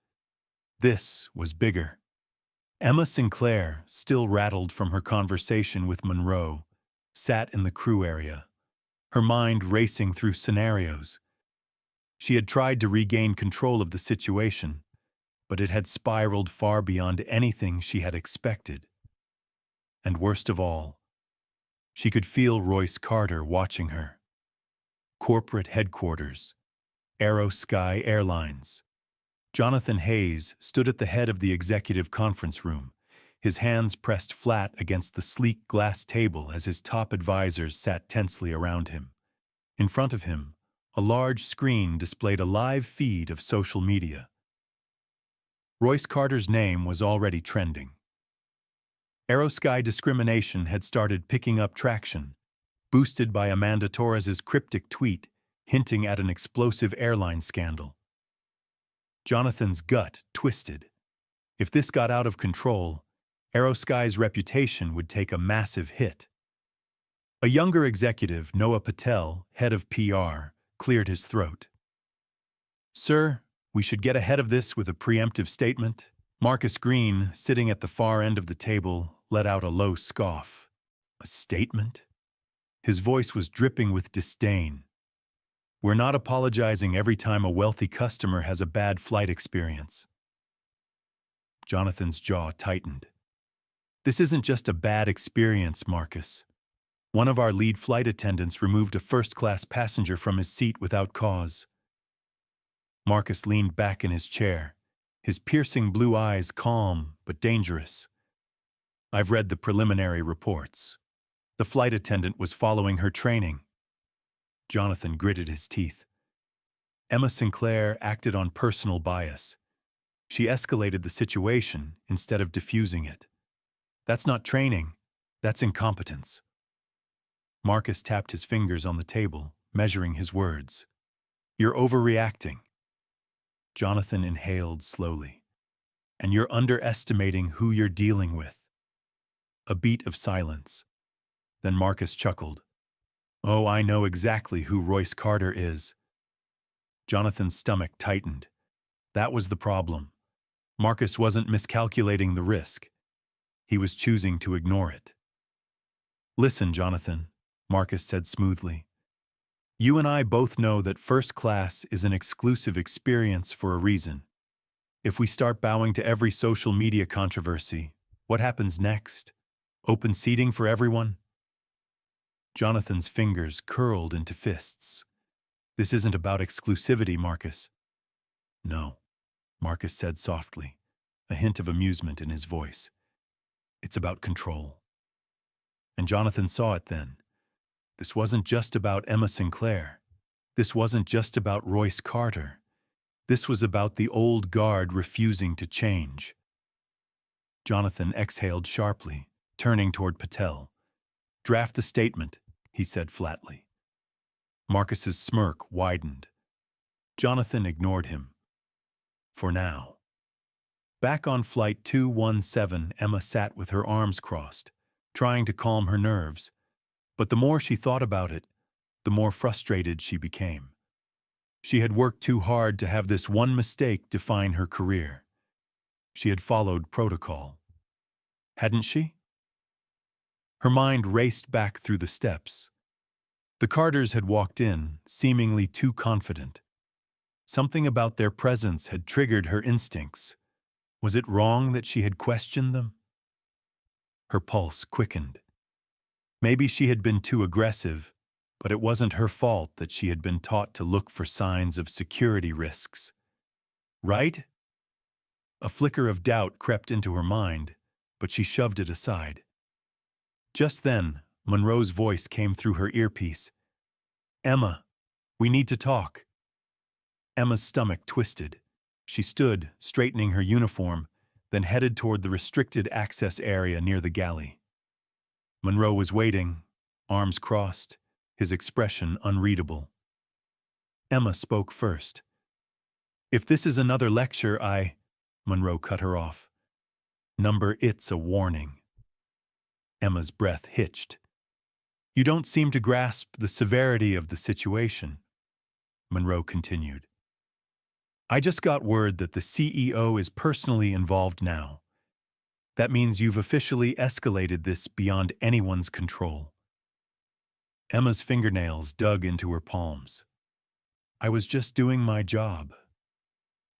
This was bigger. Emma Sinclair, still rattled from her conversation with Monroe, sat in the crew area, her mind racing through scenarios. She had tried to regain control of the situation, but it had spiraled far beyond anything she had expected. And worst of all, she could feel Royce Carter watching her. Corporate headquarters, Aerosky Airlines. Jonathan Hayes stood at the head of the executive conference room, his hands pressed flat against the sleek glass table as his top advisors sat tensely around him. In front of him, a large screen displayed a live feed of social media. Royce Carter's name was already trending. Aerosky discrimination had started picking up traction, boosted by Amanda Torres's cryptic tweet hinting at an explosive airline scandal. Jonathan's gut twisted. If this got out of control, Aerosky's reputation would take a massive hit. A younger executive, Noah Patel, head of PR, cleared his throat. Sir, we should get ahead of this with a preemptive statement. Marcus Green, sitting at the far end of the table, let out a low scoff. A statement? His voice was dripping with disdain. We're not apologizing every time a wealthy customer has a bad flight experience. Jonathan's jaw tightened. This isn't just a bad experience, Marcus. One of our lead flight attendants removed a first-class passenger from his seat without cause. Marcus leaned back in his chair, his piercing blue eyes calm but dangerous. I've read the preliminary reports. The flight attendant was following her training. Jonathan gritted his teeth. Emma Sinclair acted on personal bias. She escalated the situation instead of diffusing it. That's not training, that's incompetence. Marcus tapped his fingers on the table, measuring his words. You're overreacting. Jonathan inhaled slowly. And you're underestimating who you're dealing with. A beat of silence. Then Marcus chuckled. Oh, I know exactly who Royce Carter is. Jonathan's stomach tightened. That was the problem. Marcus wasn't miscalculating the risk. He was choosing to ignore it. Listen, Jonathan, Marcus said smoothly. You and I both know that first class is an exclusive experience for a reason. If we start bowing to every social media controversy, what happens next? Open seating for everyone? Jonathan's fingers curled into fists. This isn't about exclusivity, Marcus. No, Marcus said softly, a hint of amusement in his voice. It's about control. And Jonathan saw it then. This wasn't just about Emma Sinclair. This wasn't just about Royce Carter. This was about the old guard refusing to change. Jonathan exhaled sharply, turning toward Patel. Draft the statement, he said flatly. Marcus's smirk widened. Jonathan ignored him. For now. Back on Flight 217, Emma sat with her arms crossed, trying to calm her nerves. But the more she thought about it, the more frustrated she became. She had worked too hard to have this one mistake define her career. She had followed protocol. Hadn't she? Her mind raced back through the steps. The Carters had walked in, seemingly too confident. Something about their presence had triggered her instincts. Was it wrong that she had questioned them? Her pulse quickened. Maybe she had been too aggressive, but it wasn't her fault that she had been taught to look for signs of security risks. Right? A flicker of doubt crept into her mind, but she shoved it aside. Just then, Monroe's voice came through her earpiece. Emma, we need to talk. Emma's stomach twisted. She stood, straightening her uniform, then headed toward the restricted access area near the galley. Monroe was waiting, arms crossed, his expression unreadable. Emma spoke first. If this is another lecture, Monroe cut her off. It's a warning. Emma's breath hitched. You don't seem to grasp the severity of the situation, Monroe continued. I just got word that the CEO is personally involved now. That means you've officially escalated this beyond anyone's control. Emma's fingernails dug into her palms. I was just doing my job.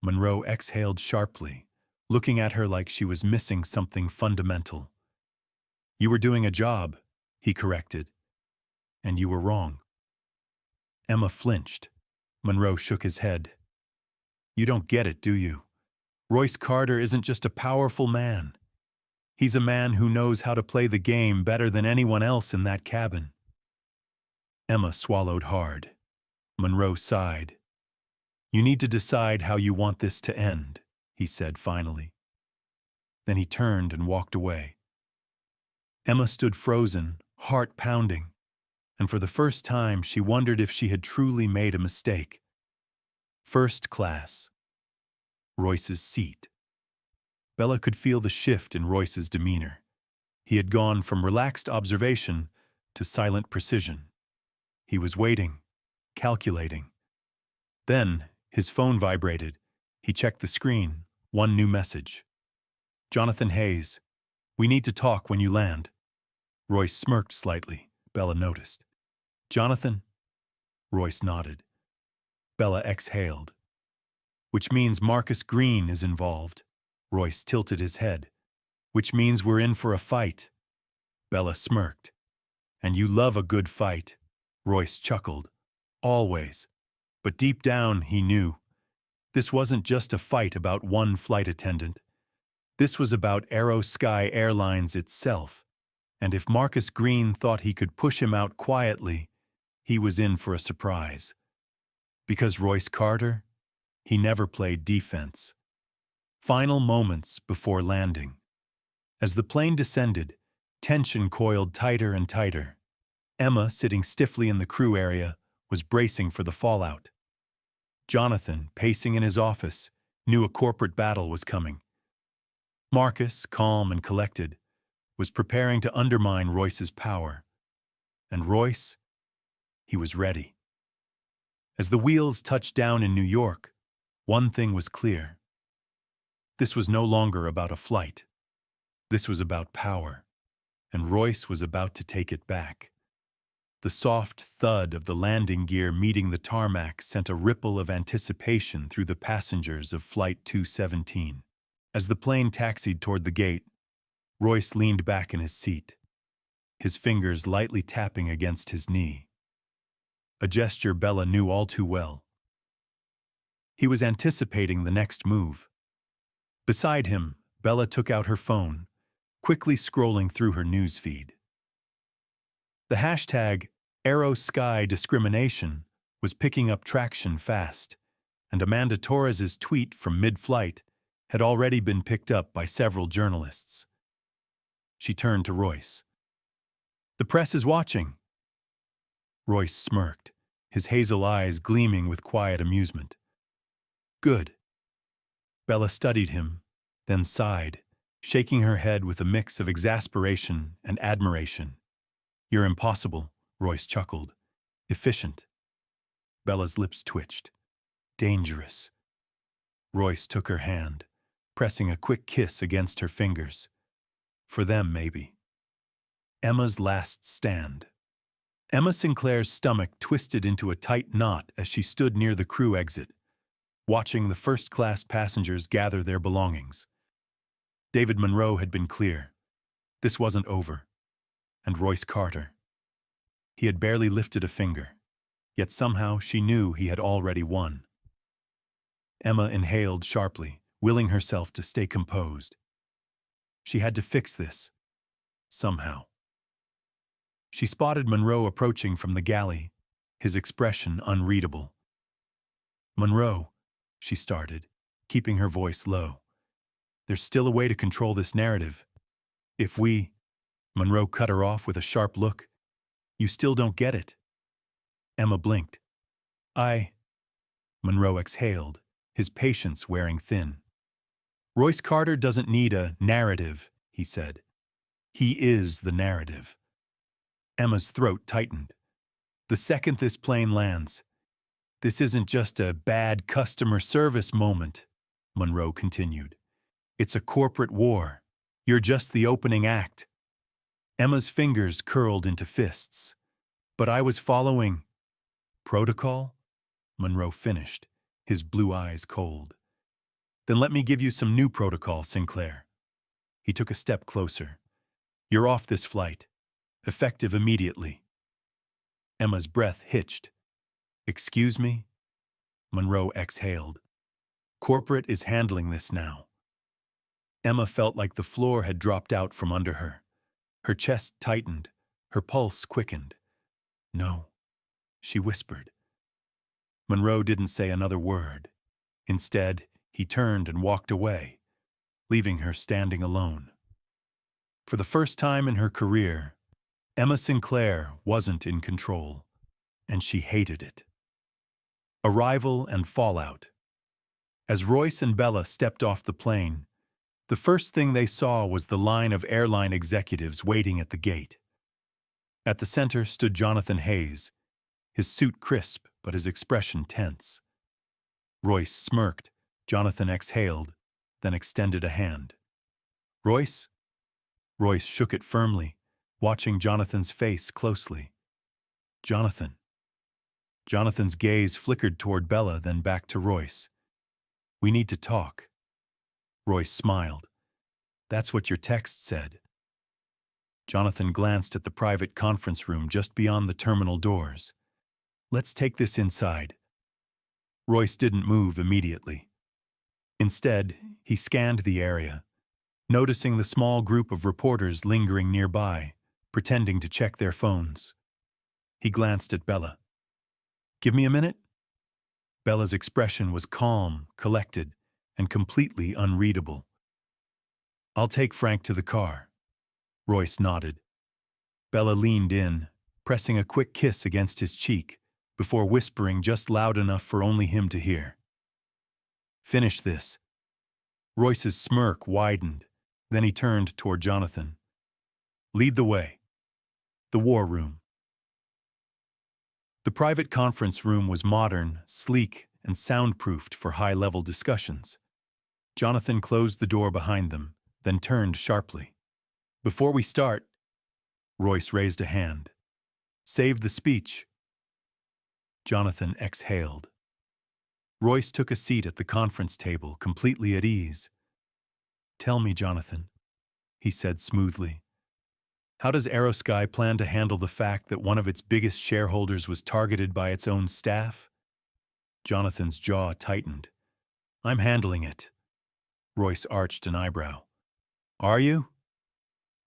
Monroe exhaled sharply, looking at her like she was missing something fundamental. You were doing a job, he corrected, and you were wrong. Emma flinched. Monroe shook his head. You don't get it, do you? Royce Carter isn't just a powerful man. He's a man who knows how to play the game better than anyone else in that cabin. Emma swallowed hard. Monroe sighed. You need to decide how you want this to end, he said finally. Then he turned and walked away. Emma stood frozen, heart pounding, and for the first time she wondered if she had truly made a mistake. First class. Royce's seat. Bella could feel the shift in Royce's demeanor. He had gone from relaxed observation to silent precision. He was waiting, calculating. Then, his phone vibrated. He checked the screen. One new message. Jonathan Hayes, we need to talk when you land. Royce smirked slightly. Bella noticed. Jonathan? Royce nodded. Bella exhaled. Which means Marcus Green is involved. Royce tilted his head. Which means we're in for a fight. Bella smirked. And you love a good fight, Royce chuckled. Always. But deep down, he knew. This wasn't just a fight about one flight attendant. This was about Sky Airlines itself. And if Marcus Green thought he could push him out quietly, he was in for a surprise. Because Royce Carter, he never played defense. Final moments before landing. As the plane descended, tension coiled tighter and tighter. Emma, sitting stiffly in the crew area, was bracing for the fallout. Jonathan, pacing in his office, knew a corporate battle was coming. Marcus, calm and collected, was preparing to undermine Royce's power. And Royce, he was ready. As the wheels touched down in New York, one thing was clear. This was no longer about a flight. This was about power, and Royce was about to take it back. The soft thud of the landing gear meeting the tarmac sent a ripple of anticipation through the passengers of Flight 217. As the plane taxied toward the gate, Royce leaned back in his seat, his fingers lightly tapping against his knee. A gesture Bella knew all too well. He was anticipating the next move. Beside him, Bella took out her phone, quickly scrolling through her news feed. The hashtag #Sky discrimination was picking up traction fast, and Amanda Torres's tweet from mid-flight had already been picked up by several journalists. She turned to Royce. "The press is watching." Royce smirked, his hazel eyes gleaming with quiet amusement. "Good." Bella studied him, then sighed, shaking her head with a mix of exasperation and admiration. "You're impossible," Royce chuckled. "Efficient." Bella's lips twitched. "Dangerous." Royce took her hand, pressing a quick kiss against her fingers. For them, maybe. Emma's last stand. Emma Sinclair's stomach twisted into a tight knot as she stood near the crew exit, watching the first-class passengers gather their belongings. David Monroe had been clear. This wasn't over. And Royce Carter. He had barely lifted a finger, yet somehow she knew he had already won. Emma inhaled sharply, willing herself to stay composed. She had to fix this, somehow. She spotted Monroe approaching from the galley, his expression unreadable. "Monroe," she started, keeping her voice low. "There's still a way to control this narrative. If we—" Monroe cut her off with a sharp look. "You still don't get it." Emma blinked. Monroe exhaled, his patience wearing thin. "Royce Carter doesn't need a narrative," he said. "He is the narrative." Emma's throat tightened. "The second this plane lands, this isn't just a bad customer service moment," Monroe continued. "It's a corporate war. You're just the opening act." Emma's fingers curled into fists. "But I was following—" "Protocol?" Monroe finished, his blue eyes cold. "Then let me give you some new protocol, Sinclair." He took a step closer. "You're off this flight. Effective immediately." Emma's breath hitched. "Excuse me?" Monroe exhaled. "Corporate is handling this now." Emma felt like the floor had dropped out from under her. Her chest tightened, her pulse quickened. "No," she whispered. Monroe didn't say another word. Instead, he turned and walked away, leaving her standing alone. For the first time in her career, Emma Sinclair wasn't in control, and she hated it. Arrival and fallout. As Royce and Bella stepped off the plane, the first thing they saw was the line of airline executives waiting at the gate. At the center stood Jonathan Hayes, his suit crisp but his expression tense. Royce smirked, Jonathan exhaled, then extended a hand. "Royce?" Royce shook it firmly, watching Jonathan's face closely. "Jonathan." Jonathan's gaze flickered toward Bella, then back to Royce. "We need to talk." Royce smiled. "That's what your text said." Jonathan glanced at the private conference room just beyond the terminal doors. Let's take this inside. Royce didn't move immediately. Instead, he scanned the area, noticing the small group of reporters lingering nearby, pretending to check their phones. He glanced at Bella. Give me a minute? Bella's expression was calm, collected, and completely unreadable. I'll take Frank to the car. Royce nodded. Bella leaned in, pressing a quick kiss against his cheek, before whispering just loud enough for only him to hear. Finish this. Royce's smirk widened, then he turned toward Jonathan. Lead the way. The war room. The private conference room was modern, sleek, and soundproofed for high-level discussions. Jonathan closed the door behind them, then turned sharply. Before we start, Royce raised a hand. Save the speech. Jonathan exhaled. Royce took a seat at the conference table, completely at ease. Tell me, Jonathan, he said smoothly. How does Aerosky plan to handle the fact that one of its biggest shareholders was targeted by its own staff? Jonathan's jaw tightened. I'm handling it. Royce arched an eyebrow. Are you?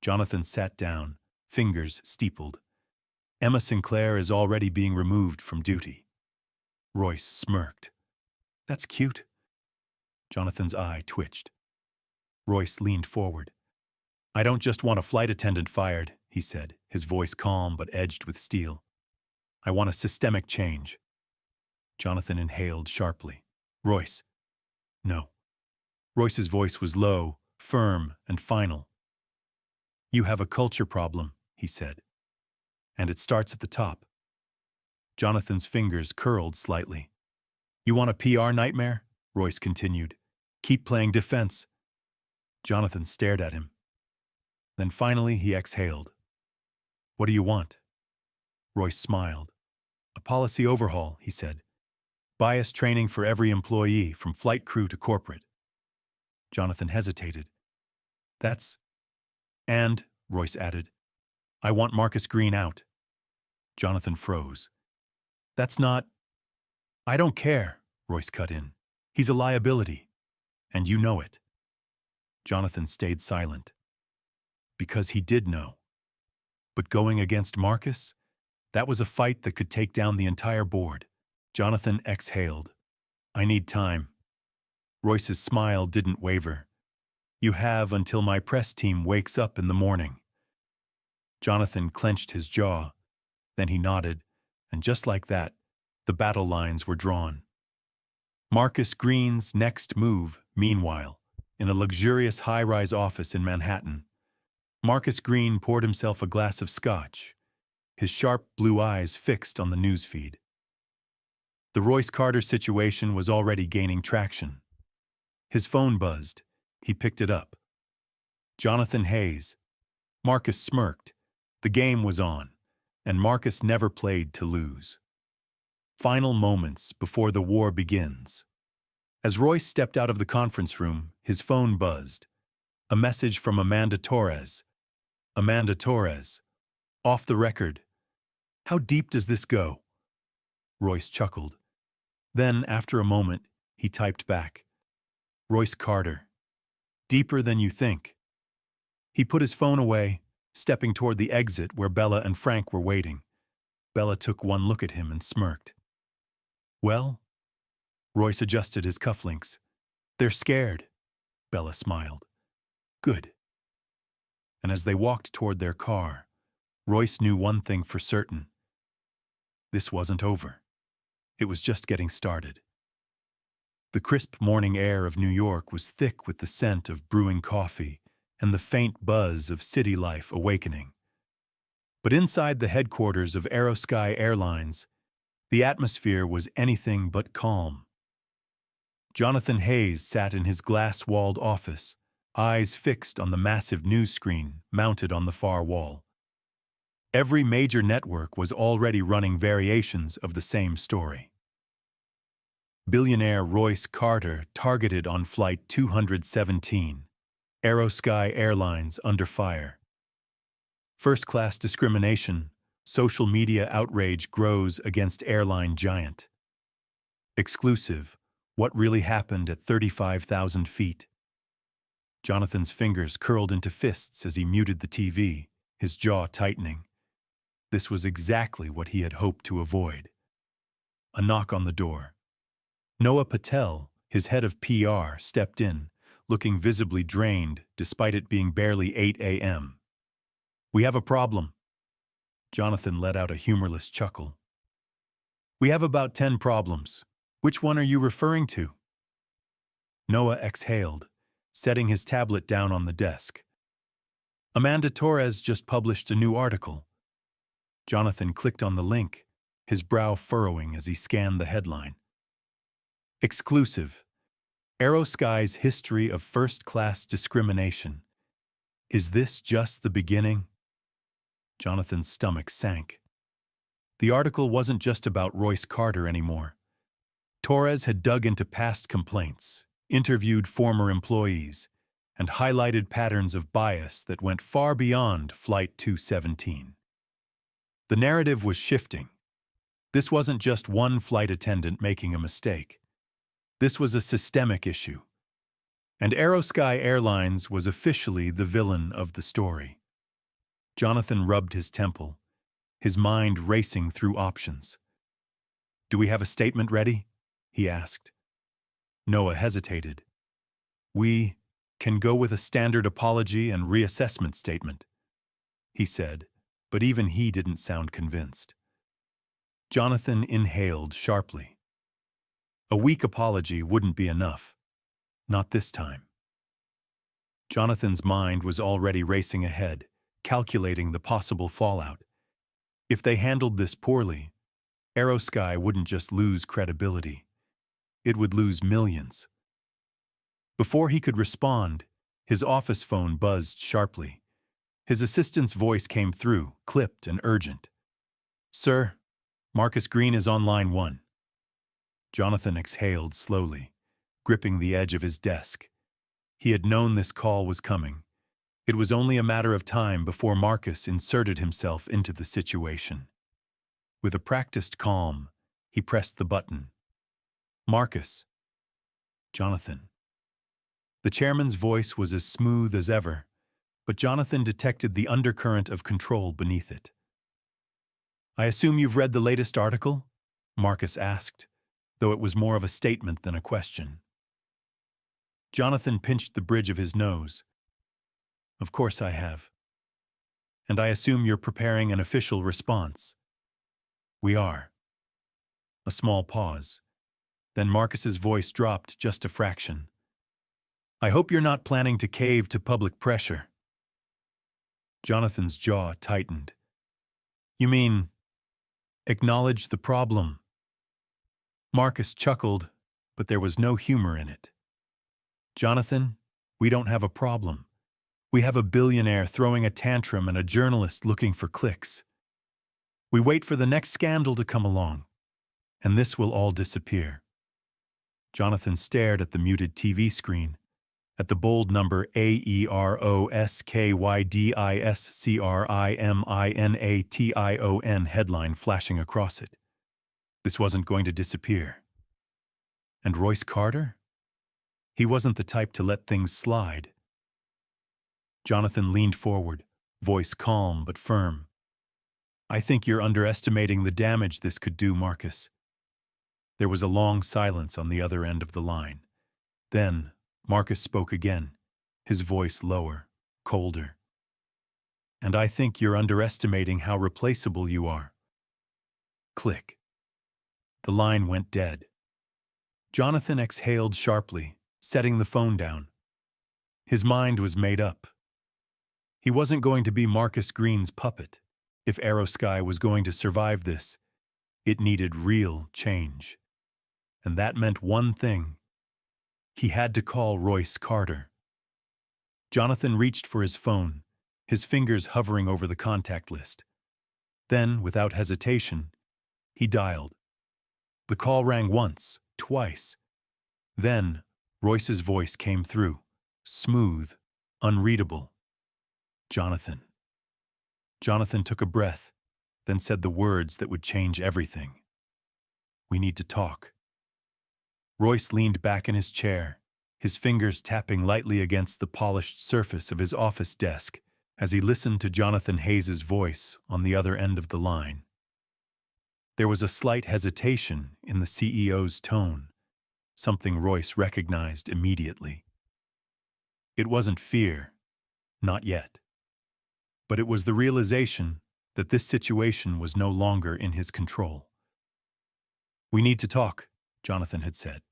Jonathan sat down, fingers steepled. Emma Sinclair is already being removed from duty. Royce smirked. That's cute. Jonathan's eye twitched. Royce leaned forward. I don't just want a flight attendant fired, he said, his voice calm but edged with steel. I want a systemic change. Jonathan inhaled sharply. Royce. No. Royce's voice was low, firm, and final. You have a culture problem, he said. And it starts at the top. Jonathan's fingers curled slightly. You want a PR nightmare? Royce continued. Keep playing defense. Jonathan stared at him. Then finally he exhaled. What do you want? Royce smiled. A policy overhaul, he said. Bias training for every employee, from flight crew to corporate. Jonathan hesitated. That's... And, Royce added, I want Marcus Green out. Jonathan froze. That's not... I don't care, Royce cut in. He's a liability. And you know it. Jonathan stayed silent. Because he did know. But going against Marcus? That was a fight that could take down the entire board. Jonathan exhaled. I need time. Royce's smile didn't waver. You have until my press team wakes up in the morning. Jonathan clenched his jaw. Then he nodded, and just like that, the battle lines were drawn. Marcus Green's next move, meanwhile, in a luxurious high-rise office in Manhattan. Marcus Green poured himself a glass of scotch, his sharp blue eyes fixed on the newsfeed. The Royce Carter situation was already gaining traction. His phone buzzed. He picked it up. Jonathan Hayes. Marcus smirked. The game was on, and Marcus never played to lose. Final moments before the war begins. As Royce stepped out of the conference room, his phone buzzed. A message from Amanda Torres. Amanda Torres. Off the record. How deep does this go? Royce chuckled. Then, after a moment, he typed back. Royce Carter. Deeper than you think. He put his phone away, stepping toward the exit where Bella and Frank were waiting. Bella took one look at him and smirked. Well? Royce adjusted his cufflinks. They're scared. Bella smiled. Good. And as they walked toward their car, Royce knew one thing for certain. This wasn't over. It was just getting started. The crisp morning air of New York was thick with the scent of brewing coffee and the faint buzz of city life awakening. But inside the headquarters of Aerosky Airlines, the atmosphere was anything but calm. Jonathan Hayes sat in his glass-walled office, eyes fixed on the massive news screen mounted on the far wall. Every major network was already running variations of the same story. Billionaire Royce Carter targeted on Flight 217. Aerosky Airlines under fire. First-class discrimination, social media outrage grows against airline giant. Exclusive, what really happened at 35,000 feet. Jonathan's fingers curled into fists as he muted the TV, his jaw tightening. This was exactly what he had hoped to avoid. A knock on the door. Noah Patel, his head of PR, stepped in, looking visibly drained despite it being barely 8 a.m. "We have a problem." Jonathan let out a humorless chuckle. "We have about 10 problems. Which one are you referring to?" Noah exhaled, setting his tablet down on the desk. "Amanda Torres just published a new article." Jonathan clicked on the link, his brow furrowing as he scanned the headline. Exclusive. Aerosky's history of first-class discrimination. Is this just the beginning? Jonathan's stomach sank. The article wasn't just about Royce Carter anymore. Torres had dug into past complaints, interviewed former employees, and highlighted patterns of bias that went far beyond Flight 217. The narrative was shifting. This wasn't just one flight attendant making a mistake. This was a systemic issue. And Aerosky Airlines was officially the villain of the story. Jonathan rubbed his temple, his mind racing through options. "Do we have a statement ready?" he asked. Noah hesitated. "We can go with a standard apology and reassessment statement," he said, but even he didn't sound convinced. Jonathan inhaled sharply. A weak apology wouldn't be enough. Not this time. Jonathan's mind was already racing ahead, calculating the possible fallout. If they handled this poorly, Aerosky wouldn't just lose credibility. It would lose millions. Before he could respond, his office phone buzzed sharply. His assistant's voice came through, clipped and urgent. "Sir, Marcus Green is on line 1. Jonathan exhaled slowly, gripping the edge of his desk. He had known this call was coming. It was only a matter of time before Marcus inserted himself into the situation. With a practiced calm, he pressed the button. "Marcus." "Jonathan." The chairman's voice was as smooth as ever, but Jonathan detected the undercurrent of control beneath it. "I assume you've read the latest article?" Marcus asked, though it was more of a statement than a question. Jonathan pinched the bridge of his nose. "Of course I have. And I assume you're preparing an official response." "We are." A small pause. Then Marcus's voice dropped just a fraction. "I hope you're not planning to cave to public pressure." Jonathan's jaw tightened. "You mean, acknowledge the problem?" Marcus chuckled, but there was no humor in it. "Jonathan, we don't have a problem. We have a billionaire throwing a tantrum and a journalist looking for clicks. We wait for the next scandal to come along, and this will all disappear." Jonathan stared at the muted TV screen, at the bold number AEROSKYDISCRIMINATION headline flashing across it. This wasn't going to disappear. And Royce Carter? He wasn't the type to let things slide. Jonathan leaned forward, voice calm but firm. "I think you're underestimating the damage this could do, Marcus." There was a long silence on the other end of the line. Then, Marcus spoke again, his voice lower, colder. "And I think you're underestimating how replaceable you are." Click. The line went dead. Jonathan exhaled sharply, setting the phone down. His mind was made up. He wasn't going to be Marcus Green's puppet. If Aerosky was going to survive this, it needed real change. And that meant one thing. He had to call Royce Carter. Jonathan reached for his phone, his fingers hovering over the contact list. Then, without hesitation, he dialed. The call rang once, twice. Then, Royce's voice came through, smooth, unreadable. "Jonathan." Jonathan took a breath, then said the words that would change everything. "We need to talk." Royce leaned back in his chair, his fingers tapping lightly against the polished surface of his office desk as he listened to Jonathan Hayes's voice on the other end of the line. There was a slight hesitation in the CEO's tone, something Royce recognized immediately. It wasn't fear, not yet. But it was the realization that this situation was no longer in his control. "We need to talk," Jonathan had said.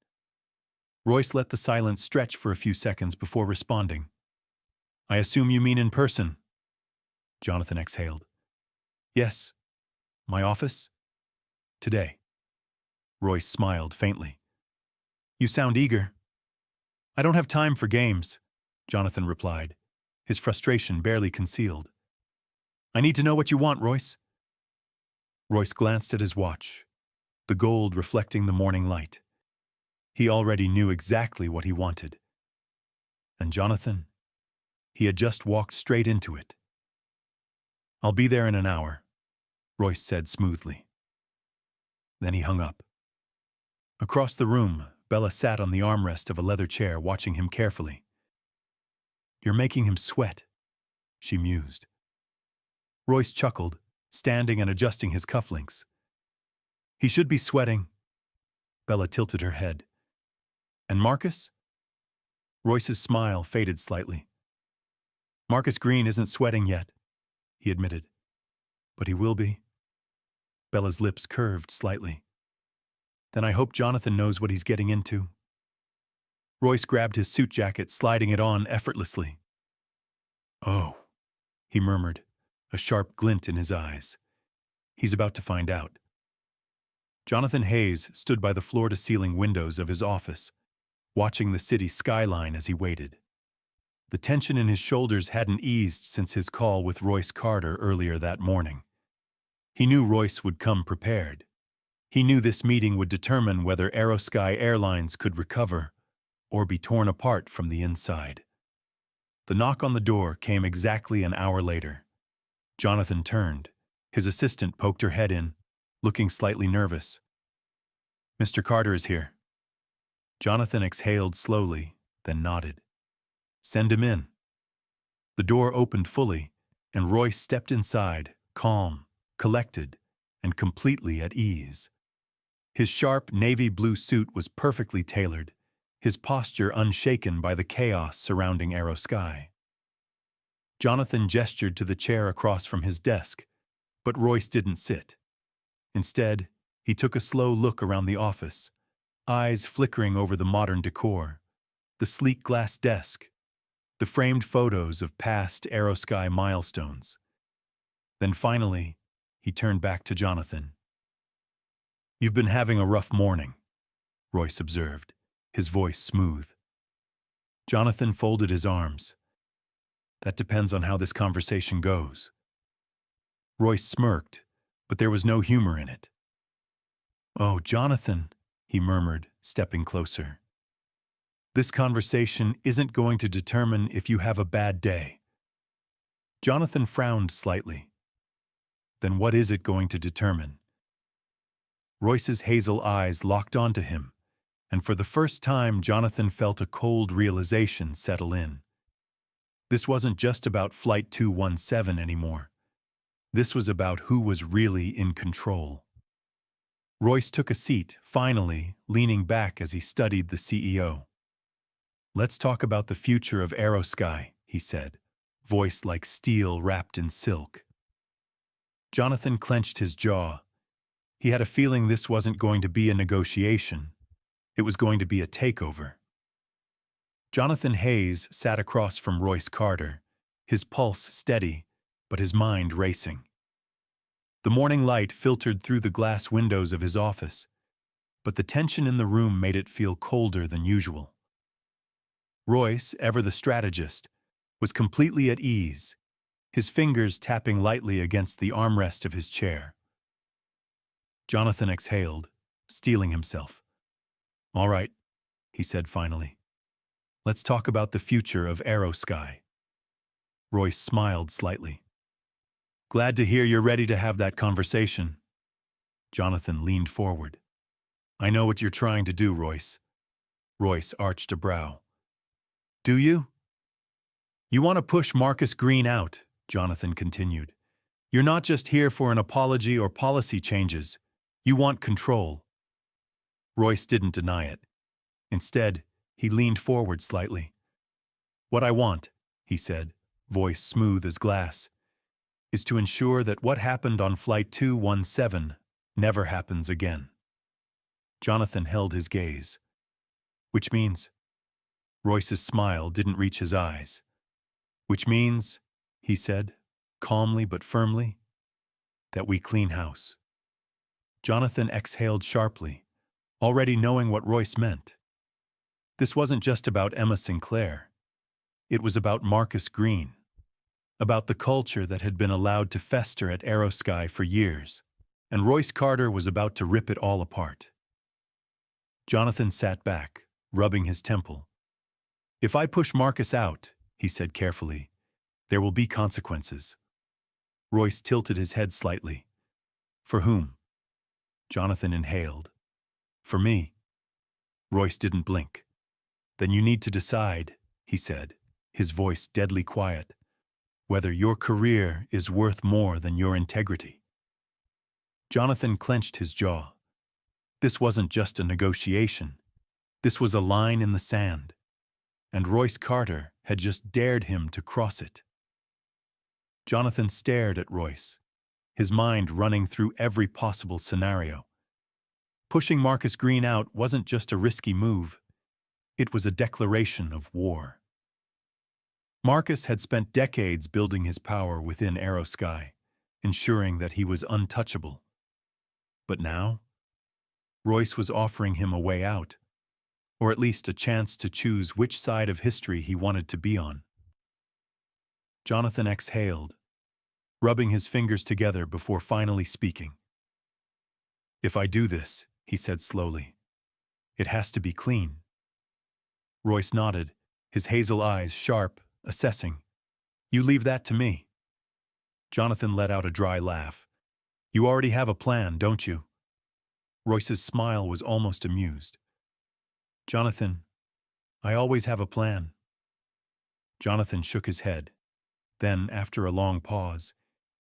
Royce let the silence stretch for a few seconds before responding. "I assume you mean in person?" Jonathan exhaled. "Yes. My office? Today." Royce smiled faintly. "You sound eager." "I don't have time for games," Jonathan replied, his frustration barely concealed. "I need to know what you want, Royce." Royce glanced at his watch, the gold reflecting the morning light. He already knew exactly what he wanted. And Jonathan? He had just walked straight into it. "I'll be there in an hour," Royce said smoothly. Then he hung up. Across the room, Bella sat on the armrest of a leather chair watching him carefully. "You're making him sweat," she mused. Royce chuckled, standing and adjusting his cufflinks. "He should be sweating." Bella tilted her head. "And Marcus?" Royce's smile faded slightly. "Marcus Green isn't sweating yet," he admitted. "But he will be." Bella's lips curved slightly. "Then I hope Jonathan knows what he's getting into." Royce grabbed his suit jacket, sliding it on effortlessly. "Oh," he murmured, a sharp glint in his eyes. "He's about to find out." Jonathan Hayes stood by the floor-to-ceiling windows of his office, watching the city skyline as he waited. The tension in his shoulders hadn't eased since his call with Royce Carter earlier that morning. He knew Royce would come prepared. He knew this meeting would determine whether Aerosky Airlines could recover or be torn apart from the inside. The knock on the door came exactly an hour later. Jonathan turned. His assistant poked her head in, looking slightly nervous. "Mr. Carter is here." Jonathan exhaled slowly, then nodded. "Send him in." The door opened fully, and Royce stepped inside, calm, collected, and completely at ease. His sharp navy blue suit was perfectly tailored, his posture unshaken by the chaos surrounding Aerosky. Jonathan gestured to the chair across from his desk, but Royce didn't sit. Instead, he took a slow look around the office, eyes flickering over the modern decor, the sleek glass desk, the framed photos of past Aerosky milestones. Then finally, he turned back to Jonathan. "You've been having a rough morning," Royce observed, his voice smooth. Jonathan folded his arms. "That depends on how this conversation goes." Royce smirked, but there was no humor in it. "Oh, Jonathan," he murmured, stepping closer. "This conversation isn't going to determine if you have a bad day." Jonathan frowned slightly. "Then what is it going to determine?" Royce's hazel eyes locked onto him, and for the first time Jonathan felt a cold realization settle in. This wasn't just about Flight 217 anymore. This was about who was really in control. Royce took a seat, finally, leaning back as he studied the CEO. "Let's talk about the future of Aerosky," he said, voice like steel wrapped in silk. Jonathan clenched his jaw. He had a feeling this wasn't going to be a negotiation. It was going to be a takeover. Jonathan Hayes sat across from Royce Carter, his pulse steady, but his mind racing. The morning light filtered through the glass windows of his office, but the tension in the room made it feel colder than usual. Royce, ever the strategist, was completely at ease, his fingers tapping lightly against the armrest of his chair. Jonathan exhaled, steeling himself. "All right," he said finally. "Let's talk about the future of Aerosky." Royce smiled slightly. Glad to hear you're ready to have that conversation. Jonathan leaned forward. I know what you're trying to do, Royce. Royce arched a brow. Do you? You want to push Marcus Green out, Jonathan continued. You're not just here for an apology or policy changes. You want control. Royce didn't deny it. Instead, he leaned forward slightly. What I want, he said, voice smooth as glass, is to ensure that what happened on Flight 217 never happens again. Jonathan held his gaze. Which means? Royce's smile didn't reach his eyes. Which means, he said, calmly but firmly, that we clean house. Jonathan exhaled sharply, already knowing what Royce meant. This wasn't just about Emma Sinclair. It was about Marcus Green, about the culture that had been allowed to fester at Aerosky for years, and Royce Carter was about to rip it all apart. Jonathan sat back, rubbing his temple. If I push Marcus out, he said carefully, there will be consequences. Royce tilted his head slightly. For whom? Jonathan inhaled. For me. Royce didn't blink. Then you need to decide, he said, his voice deadly quiet, whether your career is worth more than your integrity. Jonathan clenched his jaw. This wasn't just a negotiation. This was a line in the sand, and Royce Carter had just dared him to cross it. Jonathan stared at Royce, his mind running through every possible scenario. Pushing Marcus Green out wasn't just a risky move. It was a declaration of war. Marcus had spent decades building his power within Aerosky, ensuring that he was untouchable. But now, Royce was offering him a way out, or at least a chance to choose which side of history he wanted to be on. Jonathan exhaled, rubbing his fingers together before finally speaking. If I do this, he said slowly, it has to be clean. Royce nodded, his hazel eyes sharp, assessing. You leave that to me. Jonathan let out a dry laugh. You already have a plan, don't you? Royce's smile was almost amused. Jonathan, I always have a plan. Jonathan shook his head. Then, after a long pause,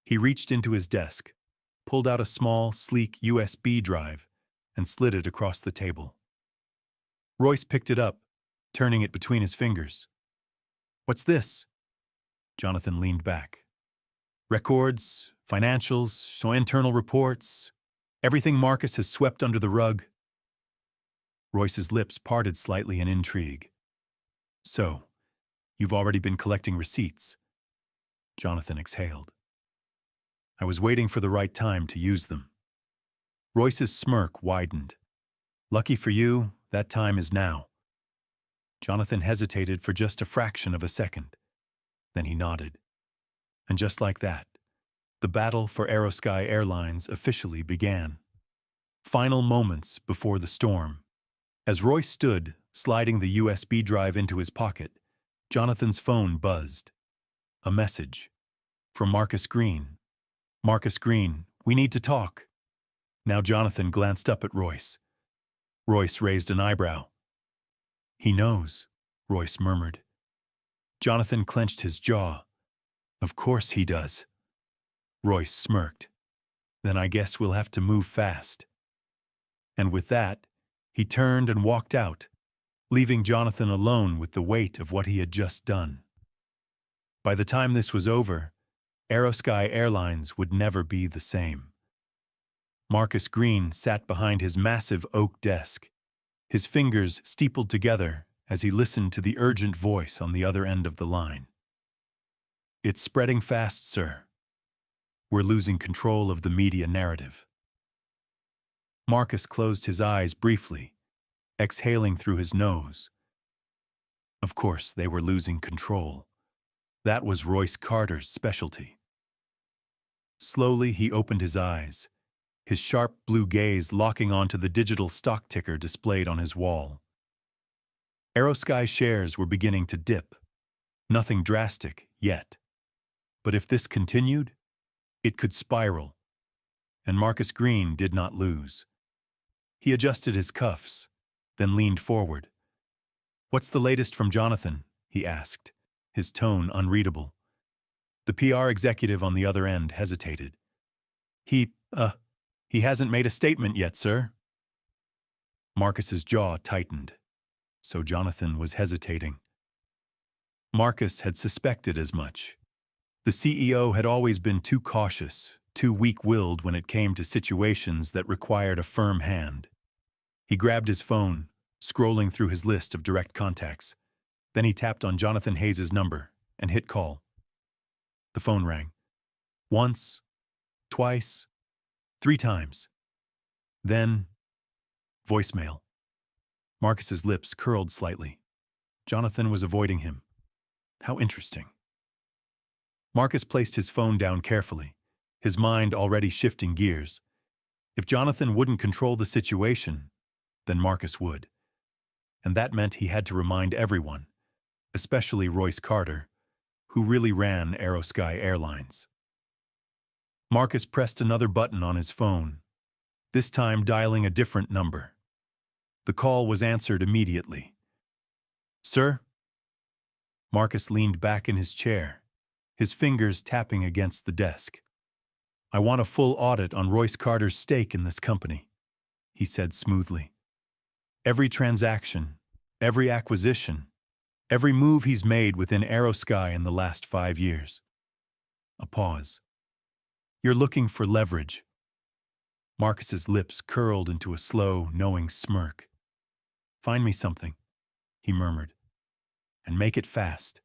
he reached into his desk, pulled out a small, sleek USB drive, and slid it across the table. Royce picked it up, turning it between his fingers. What's this? Jonathan leaned back. Records, financials, so internal reports, everything Marcus has swept under the rug. Royce's lips parted slightly in intrigue. So, you've already been collecting receipts. Jonathan exhaled. I was waiting for the right time to use them. Royce's smirk widened. Lucky for you, that time is now. Jonathan hesitated for just a fraction of a second. Then he nodded. And just like that, the battle for Aerosky Airlines officially began. Final moments before the storm. As Royce stood, sliding the USB drive into his pocket, Jonathan's phone buzzed. A message. From Marcus Green. Marcus Green, we need to talk. Now Jonathan glanced up at Royce. Royce raised an eyebrow. He knows, Royce murmured. Jonathan clenched his jaw. Of course he does. Royce smirked. Then I guess we'll have to move fast. And with that, he turned and walked out, leaving Jonathan alone with the weight of what he had just done. By the time this was over, Aerosky Airlines would never be the same. Marcus Green sat behind his massive oak desk, his fingers steepled together as he listened to the urgent voice on the other end of the line. It's spreading fast, sir. We're losing control of the media narrative. Marcus closed his eyes briefly, exhaling through his nose. Of course, they were losing control. That was Royce Carter's specialty. Slowly, he opened his eyes, his sharp blue gaze locking onto the digital stock ticker displayed on his wall. Aerosky shares were beginning to dip. Nothing drastic yet. But if this continued, It could spiral, and Marcus Green did not lose. He adjusted his cuffs, then leaned forward. "What's the latest from Jonathan?" he asked, his tone unreadable. The PR executive on the other end hesitated. He hasn't made a statement yet, sir." Marcus's jaw tightened, so Jonathan was hesitating. Marcus had suspected as much. The CEO had always been too cautious, too weak-willed when it came to situations that required a firm hand. He grabbed his phone, scrolling through his list of direct contacts. Then he tapped on Jonathan Hayes' number and hit call. The phone rang. Once, twice, 3 times. Then, voicemail. Marcus's lips curled slightly. Jonathan was avoiding him. How interesting. Marcus placed his phone down carefully, his mind already shifting gears. If Jonathan wouldn't control the situation, then Marcus would. And that meant he had to remind everyone, especially Royce Carter, who really ran Aerosky Airlines. Marcus pressed another button on his phone, this time dialing a different number. The call was answered immediately. "Sir?" Marcus leaned back in his chair, his fingers tapping against the desk. "I want a full audit on Royce Carter's stake in this company," he said smoothly. "Every transaction, every acquisition, every move he's made within Aerosky in the last 5 years." A pause. "You're looking for leverage." Marcus's lips curled into a slow, knowing smirk. "Find me something," he murmured, "and make it fast."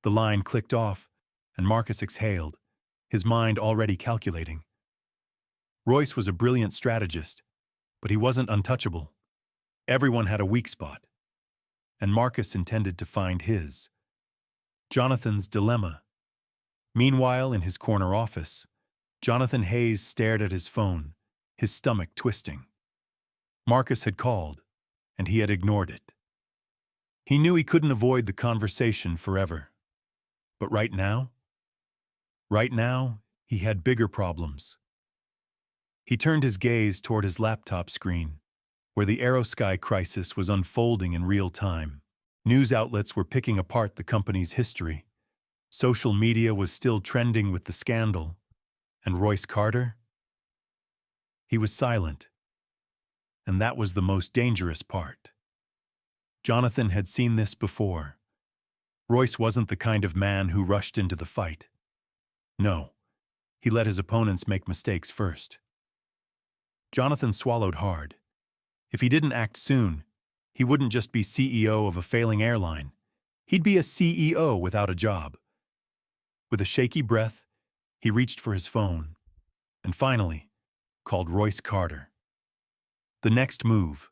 The line clicked off, and Marcus exhaled, his mind already calculating. Royce was a brilliant strategist, but he wasn't untouchable. Everyone had a weak spot, and Marcus intended to find his. Jonathan's dilemma. Meanwhile, in his corner office, Jonathan Hayes stared at his phone, his stomach twisting. Marcus had called, and he had ignored it. He knew he couldn't avoid the conversation forever. But right now, he had bigger problems. He turned his gaze toward his laptop screen, where the Aerosky crisis was unfolding in real time. News outlets were picking apart the company's history. Social media was still trending with the scandal. And Royce Carter? He was silent. And that was the most dangerous part. Jonathan had seen this before. Royce wasn't the kind of man who rushed into the fight. No, he let his opponents make mistakes first. Jonathan swallowed hard. If he didn't act soon, he wouldn't just be CEO of a failing airline. He'd be a CEO without a job. With a shaky breath, he reached for his phone, and finally, called Royce Carter. The next move.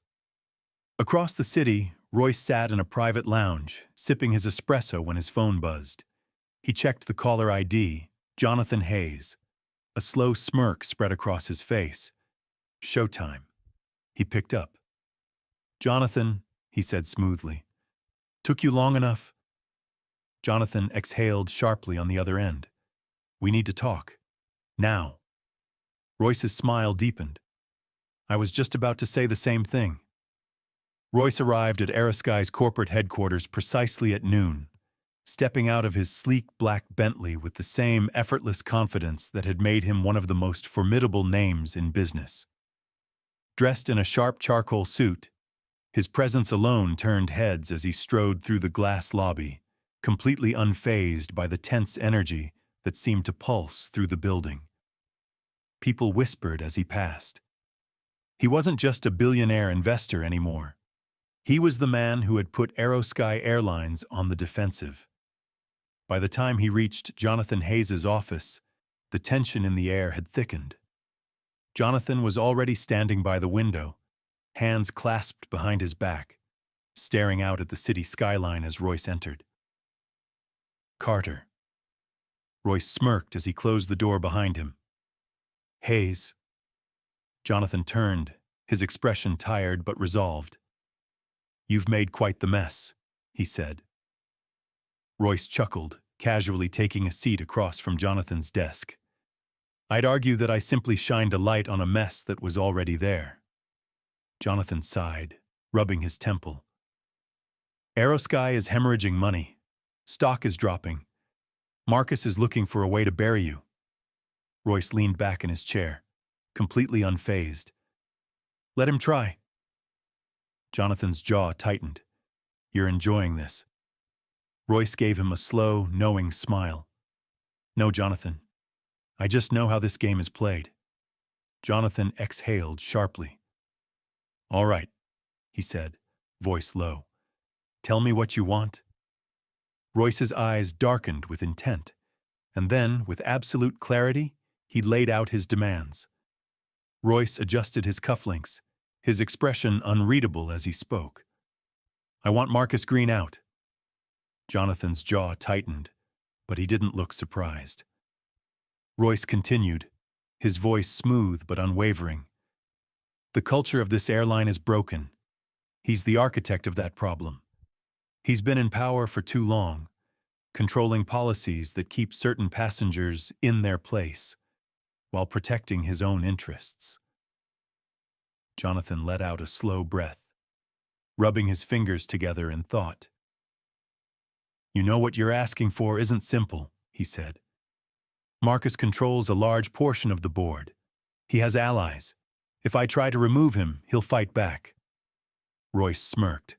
Across the city, Royce sat in a private lounge, sipping his espresso when his phone buzzed. He checked the caller ID, Jonathan Hayes. A slow smirk spread across his face. Showtime. He picked up. "Jonathan," he said smoothly. "Took you long enough?" Jonathan exhaled sharply on the other end. "We need to talk. Now." Royce's smile deepened. "I was just about to say the same thing." Royce arrived at Aerosky's corporate headquarters precisely at noon, stepping out of his sleek black Bentley with the same effortless confidence that had made him one of the most formidable names in business. Dressed in a sharp charcoal suit, his presence alone turned heads as he strode through the glass lobby, completely unfazed by the tense energy that seemed to pulse through the building. People whispered as he passed. He wasn't just a billionaire investor anymore. He was the man who had put Aerosky Airlines on the defensive. By the time he reached Jonathan Hayes' office, the tension in the air had thickened. Jonathan was already standing by the window, hands clasped behind his back, staring out at the city skyline as Royce entered. "Carter." Royce smirked as he closed the door behind him. "Hayes." Jonathan turned, his expression tired but resolved. "You've made quite the mess," he said. Royce chuckled, casually taking a seat across from Jonathan's desk. I'd argue that I simply shined a light on a mess that was already there. Jonathan sighed, rubbing his temple. Aerosky is hemorrhaging money. Stock is dropping. Marcus is looking for a way to bury you. Royce leaned back in his chair, completely unfazed. Let him try. Jonathan's jaw tightened. You're enjoying this. Royce gave him a slow, knowing smile. No, Jonathan. I just know how this game is played. Jonathan exhaled sharply. All right, he said, voice low. Tell me what you want. Royce's eyes darkened with intent, and then, with absolute clarity, he laid out his demands. Royce adjusted his cufflinks, his expression unreadable as he spoke. I want Marcus Green out. Jonathan's jaw tightened, but he didn't look surprised. Royce continued, his voice smooth but unwavering. The culture of this airline is broken. He's the architect of that problem. He's been in power for too long, controlling policies that keep certain passengers in their place, while protecting his own interests. Jonathan let out a slow breath, rubbing his fingers together in thought. You know what you're asking for isn't simple, he said. Marcus controls a large portion of the board. He has allies. If I try to remove him, he'll fight back. Royce smirked.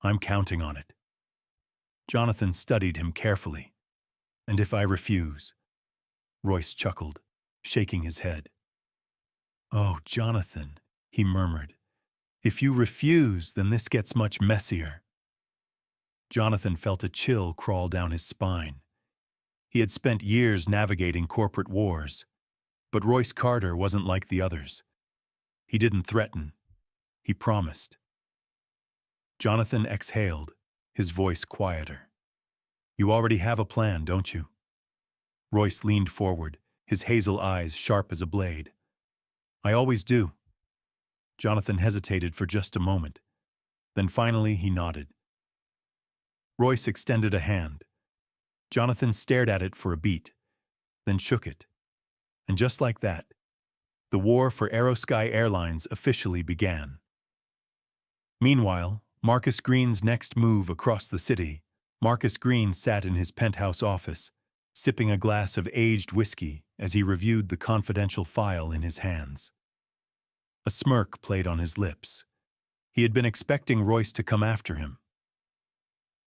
I'm counting on it. Jonathan studied him carefully. And if I refuse? Royce chuckled, shaking his head. Oh, Jonathan, he murmured. If you refuse, then this gets much messier. Jonathan felt a chill crawl down his spine. He had spent years navigating corporate wars, but Royce Carter wasn't like the others. He didn't threaten. He promised. Jonathan exhaled, his voice quieter. You already have a plan, don't you? Royce leaned forward, his hazel eyes sharp as a blade. I always do. Jonathan hesitated for just a moment. Then finally he nodded. Royce extended a hand. Jonathan stared at it for a beat, then shook it. And just like that, the war for Aerosky Airlines officially began. Meanwhile, Marcus Green's next move across the city, Marcus Green sat in his penthouse office, sipping a glass of aged whiskey as he reviewed the confidential file in his hands. A smirk played on his lips. He had been expecting Royce to come after him.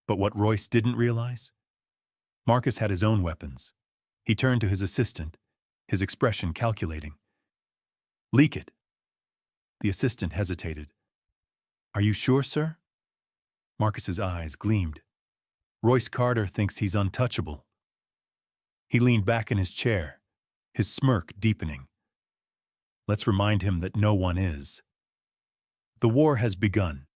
But what Royce didn't realize? Marcus had his own weapons. He turned to his assistant, his expression calculating. Leak it. The assistant hesitated. Are you sure, sir? Marcus's eyes gleamed. Royce Carter thinks he's untouchable. He leaned back in his chair, his smirk deepening. Let's remind him that no one is. The war has begun.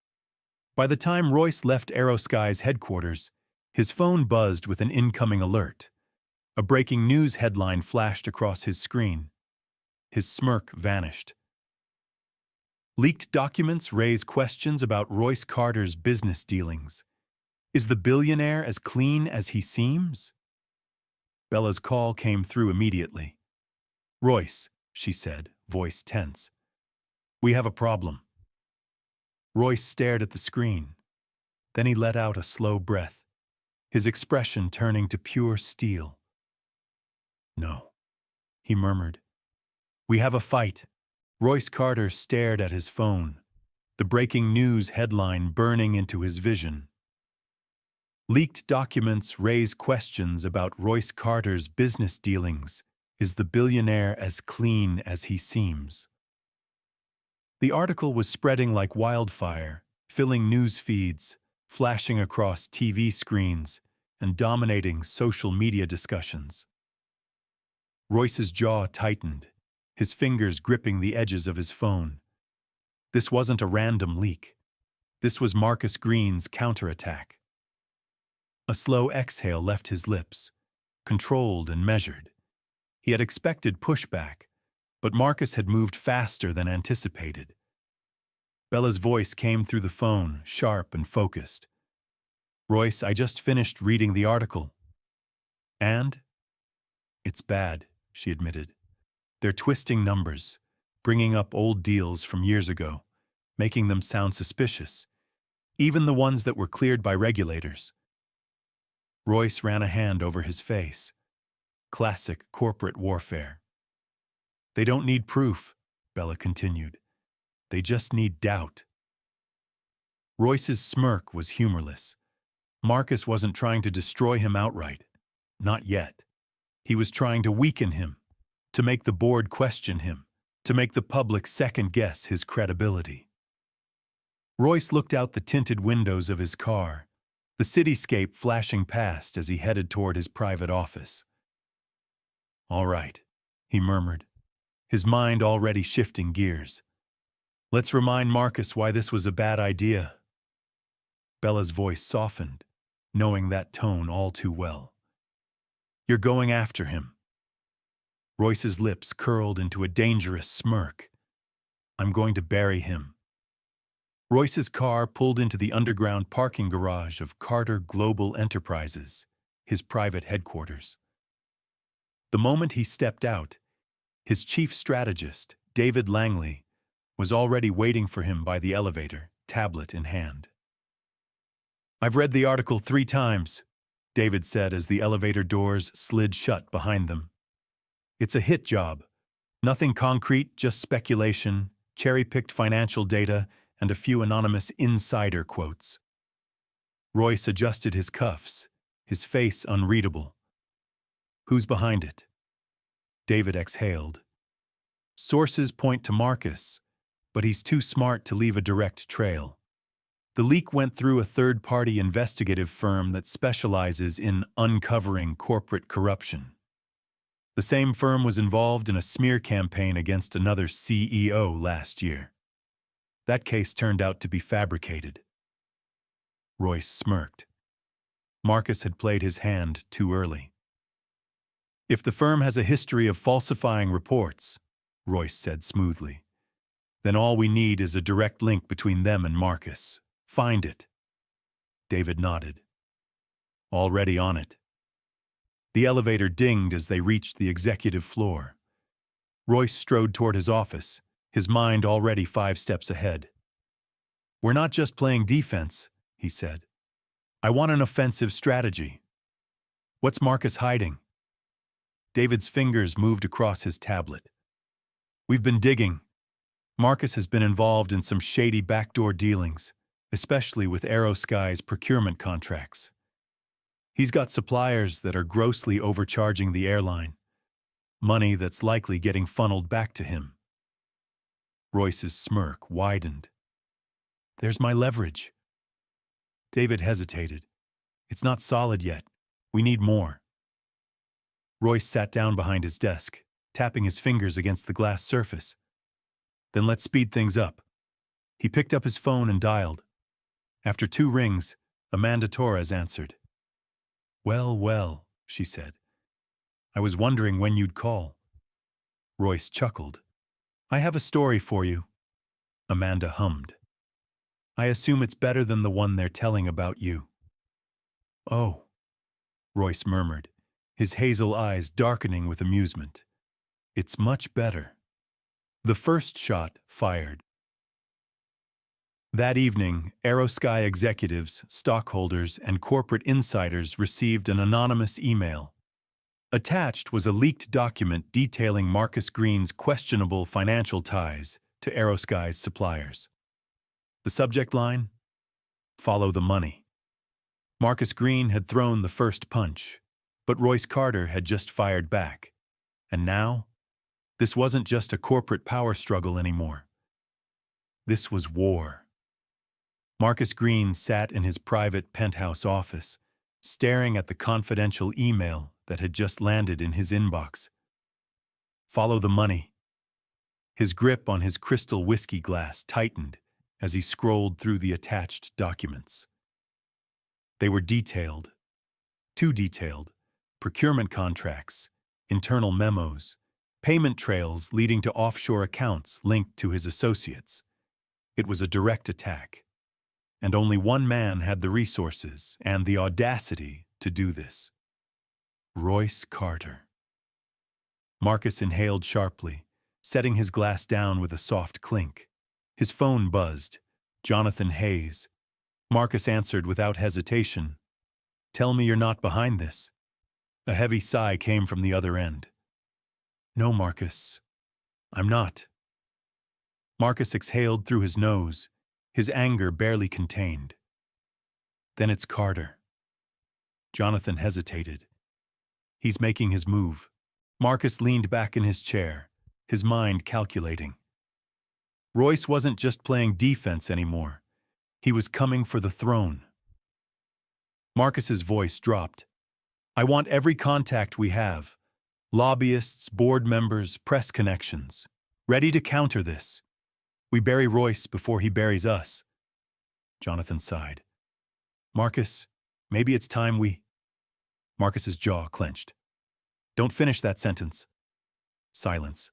By the time Royce left Aerosky's headquarters, his phone buzzed with an incoming alert. A breaking news headline flashed across his screen. His smirk vanished. Leaked documents raise questions about Royce Carter's business dealings. Is the billionaire as clean as he seems? Bella's call came through immediately. Royce, she said, voice tense. We have a problem. Royce stared at the screen. Then he let out a slow breath, his expression turning to pure steel. No, he murmured. We have a fight. Royce Carter stared at his phone, the breaking news headline burning into his vision. Leaked documents raise questions about Royce Carter's business dealings. Is the billionaire as clean as he seems? The article was spreading like wildfire, filling news feeds, flashing across TV screens, and dominating social media discussions. Royce's jaw tightened, his fingers gripping the edges of his phone. This wasn't a random leak. This was Marcus Green's counterattack. A slow exhale left his lips, controlled and measured. He had expected pushback, but Marcus had moved faster than anticipated. Bella's voice came through the phone, sharp and focused. Royce, I just finished reading the article. And? It's bad, she admitted. They're twisting numbers, bringing up old deals from years ago, making them sound suspicious, even the ones that were cleared by regulators. Royce ran a hand over his face. Classic corporate warfare. They don't need proof, Bella continued. They just need doubt. Royce's smirk was humorless. Marcus wasn't trying to destroy him outright. Not yet. He was trying to weaken him, to make the board question him, to make the public second-guess his credibility. Royce looked out the tinted windows of his car, the cityscape flashing past as he headed toward his private office. "All right," he murmured, his mind already shifting gears. "Let's remind Marcus why this was a bad idea." Bella's voice softened, knowing that tone all too well. "You're going after him." Royce's lips curled into a dangerous smirk. "I'm going to bury him." Royce's car pulled into the underground parking garage of Carter Global Enterprises, his private headquarters. The moment he stepped out, his chief strategist, David Langley, was already waiting for him by the elevator, tablet in hand. "I've read the article 3 times, David said as the elevator doors slid shut behind them. "It's a hit job. Nothing concrete, just speculation, cherry-picked financial data, and a few anonymous insider quotes." Royce adjusted his cuffs, his face unreadable. "Who's behind it?" David exhaled. "Sources point to Marcus, but he's too smart to leave a direct trail. The leak went through a third-party investigative firm that specializes in uncovering corporate corruption. The same firm was involved in a smear campaign against another CEO last year. That case turned out to be fabricated." Royce smirked. Marcus had played his hand too early. "If the firm has a history of falsifying reports," Royce said smoothly, "then all we need is a direct link between them and Marcus. Find it." David nodded. "Already on it." The elevator dinged as they reached the executive floor. Royce strode toward his office, his mind already 5 steps ahead. "We're not just playing defense," he said. "I want an offensive strategy." "What's Marcus hiding?" David's fingers moved across his tablet. "We've been digging. Marcus has been involved in some shady backdoor dealings, especially with Aerosky's procurement contracts. He's got suppliers that are grossly overcharging the airline, money that's likely getting funneled back to him." Royce's smirk widened. "There's my leverage." David hesitated. "It's not solid yet. We need more." Royce sat down behind his desk, tapping his fingers against the glass surface. "Then let's speed things up." He picked up his phone and dialed. After 2 rings, Amanda Torres answered. "Well, well," she said. "I was wondering when you'd call." Royce chuckled. "I have a story for you." Amanda hummed. "I assume it's better than the one they're telling about you." "Oh," Royce murmured, his hazel eyes darkening with amusement. "It's much better." The first shot fired. That evening, Aerosky executives, stockholders, and corporate insiders received an anonymous email. Attached was a leaked document detailing Marcus Green's questionable financial ties to Aerosky's suppliers. The subject line? "Follow the money." Marcus Green had thrown the first punch, but Royce Carter had just fired back. And now, this wasn't just a corporate power struggle anymore. This was war. Marcus Green sat in his private penthouse office, staring at the confidential email that had just landed in his inbox. Follow the money. His grip on his crystal whiskey glass tightened as he scrolled through the attached documents. They were detailed. Too detailed. Procurement contracts, internal memos, payment trails leading to offshore accounts linked to his associates. It was a direct attack. And only one man had the resources and the audacity to do this. Royce Carter. Marcus inhaled sharply, setting his glass down with a soft clink. His phone buzzed. Jonathan Hayes. Marcus answered without hesitation. "Tell me you're not behind this." A heavy sigh came from the other end. "No, Marcus, I'm not." Marcus exhaled through his nose, his anger barely contained. "Then it's Carter." Jonathan hesitated. "He's making his move." Marcus leaned back in his chair, his mind calculating. Royce wasn't just playing defense anymore. He was coming for the throne. Marcus's voice dropped. "I want every contact we have. Lobbyists, board members, press connections. Ready to counter this. We bury Royce before he buries us." Jonathan sighed. "Marcus, maybe it's time we—" Marcus's jaw clenched. "Don't finish that sentence." Silence.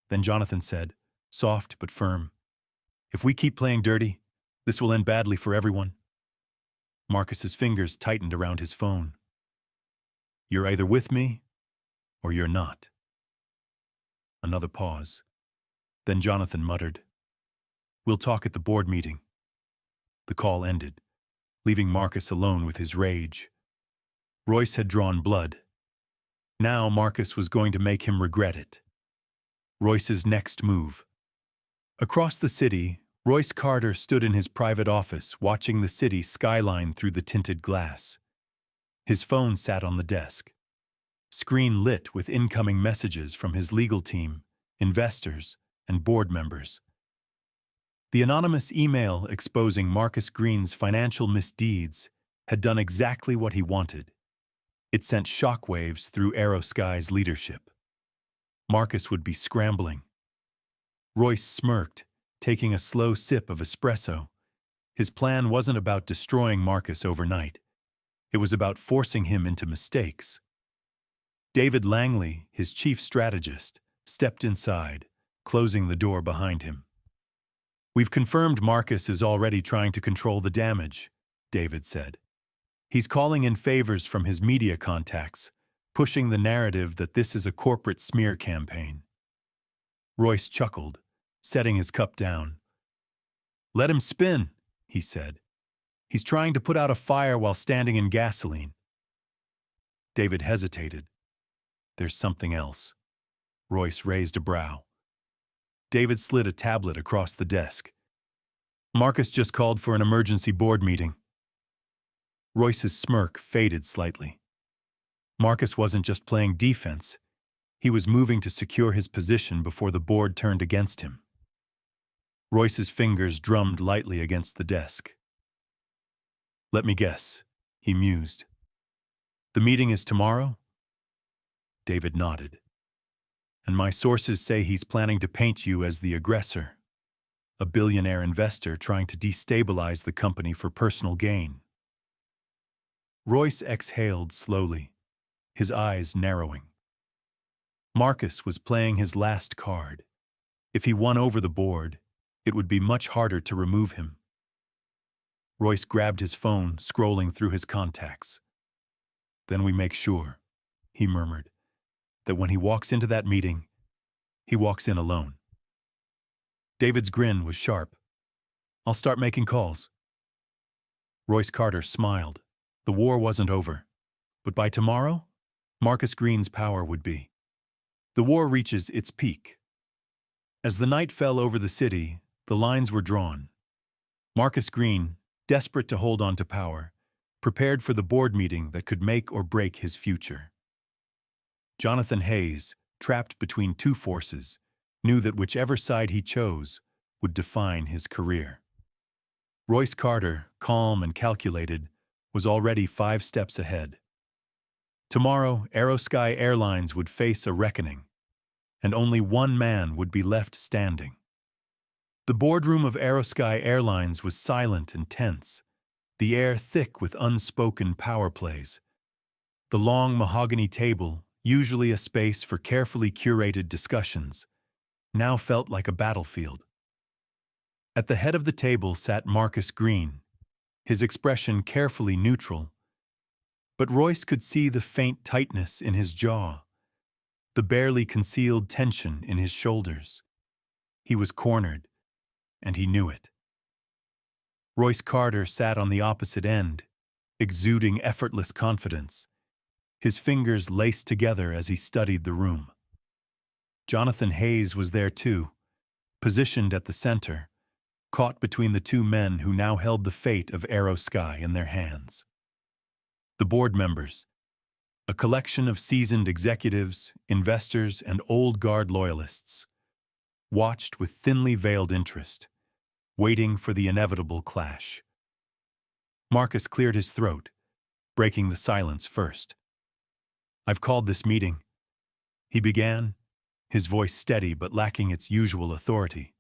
Then Jonathan said, soft but firm, "If we keep playing dirty, this will end badly for everyone." Marcus's fingers tightened around his phone. "You're either with me or you're not." Another pause. Then Jonathan muttered, "We'll talk at the board meeting." The call ended, leaving Marcus alone with his rage. Royce had drawn blood. Now Marcus was going to make him regret it. Royce's next move. Across the city, Royce Carter stood in his private office watching the city skyline through the tinted glass. His phone sat on the desk, screen lit with incoming messages from his legal team, investors, and board members. The anonymous email exposing Marcus Green's financial misdeeds had done exactly what he wanted. It sent shockwaves through Aerosky's leadership. Marcus would be scrambling. Royce smirked, taking a slow sip of espresso. His plan wasn't about destroying Marcus overnight. It was about forcing him into mistakes. David Langley, his chief strategist, stepped inside, closing the door behind him. "We've confirmed Marcus is already trying to control the damage," David said. "He's calling in favors from his media contacts, pushing the narrative that this is a corporate smear campaign." Royce chuckled, setting his cup down. "Let him spin," he said. "He's trying to put out a fire while standing in gasoline." David hesitated. "There's something else." Royce raised a brow. David slid a tablet across the desk. "Marcus just called for an emergency board meeting." Royce's smirk faded slightly. Marcus wasn't just playing defense. He was moving to secure his position before the board turned against him. Royce's fingers drummed lightly against the desk. "Let me guess," he mused. "The meeting is tomorrow?" David nodded. "And my sources say he's planning to paint you as the aggressor, a billionaire investor trying to destabilize the company for personal gain." Royce exhaled slowly, his eyes narrowing. Marcus was playing his last card. If he won over the board, it would be much harder to remove him. Royce grabbed his phone, scrolling through his contacts. "Then we make sure," he murmured, "that when he walks into that meeting, he walks in alone." David's grin was sharp. "I'll start making calls." Royce Carter smiled. The war wasn't over. But by tomorrow, Marcus Green's power would be. The war reaches its peak. As the night fell over the city, the lines were drawn. Marcus Green, desperate to hold on to power, prepared for the board meeting that could make or break his future. Jonathan Hayes, trapped between two forces, knew that whichever side he chose would define his career. Royce Carter, calm and calculated, was already 5 steps ahead. Tomorrow, Aerosky Airlines would face a reckoning, and only one man would be left standing. The boardroom of Aerosky Airlines was silent and tense, the air thick with unspoken power plays. The long mahogany table, usually a space for carefully curated discussions, now felt like a battlefield. At the head of the table sat Marcus Green, his expression carefully neutral, but Royce could see the faint tightness in his jaw. the barely concealed tension in his shoulders. He was cornered, and he knew it. Royce Carter sat on the opposite end, exuding effortless confidence, his fingers laced together as he studied the room. Jonathan Hayes was there too, positioned at the center, caught between the two men who now held the fate of Aerosky in their hands. The board members, a collection of seasoned executives, investors, and old guard loyalists, watched with thinly veiled interest, waiting for the inevitable clash. Marcus cleared his throat, breaking the silence first. "I've called this meeting," he began, his voice steady but lacking its usual authority,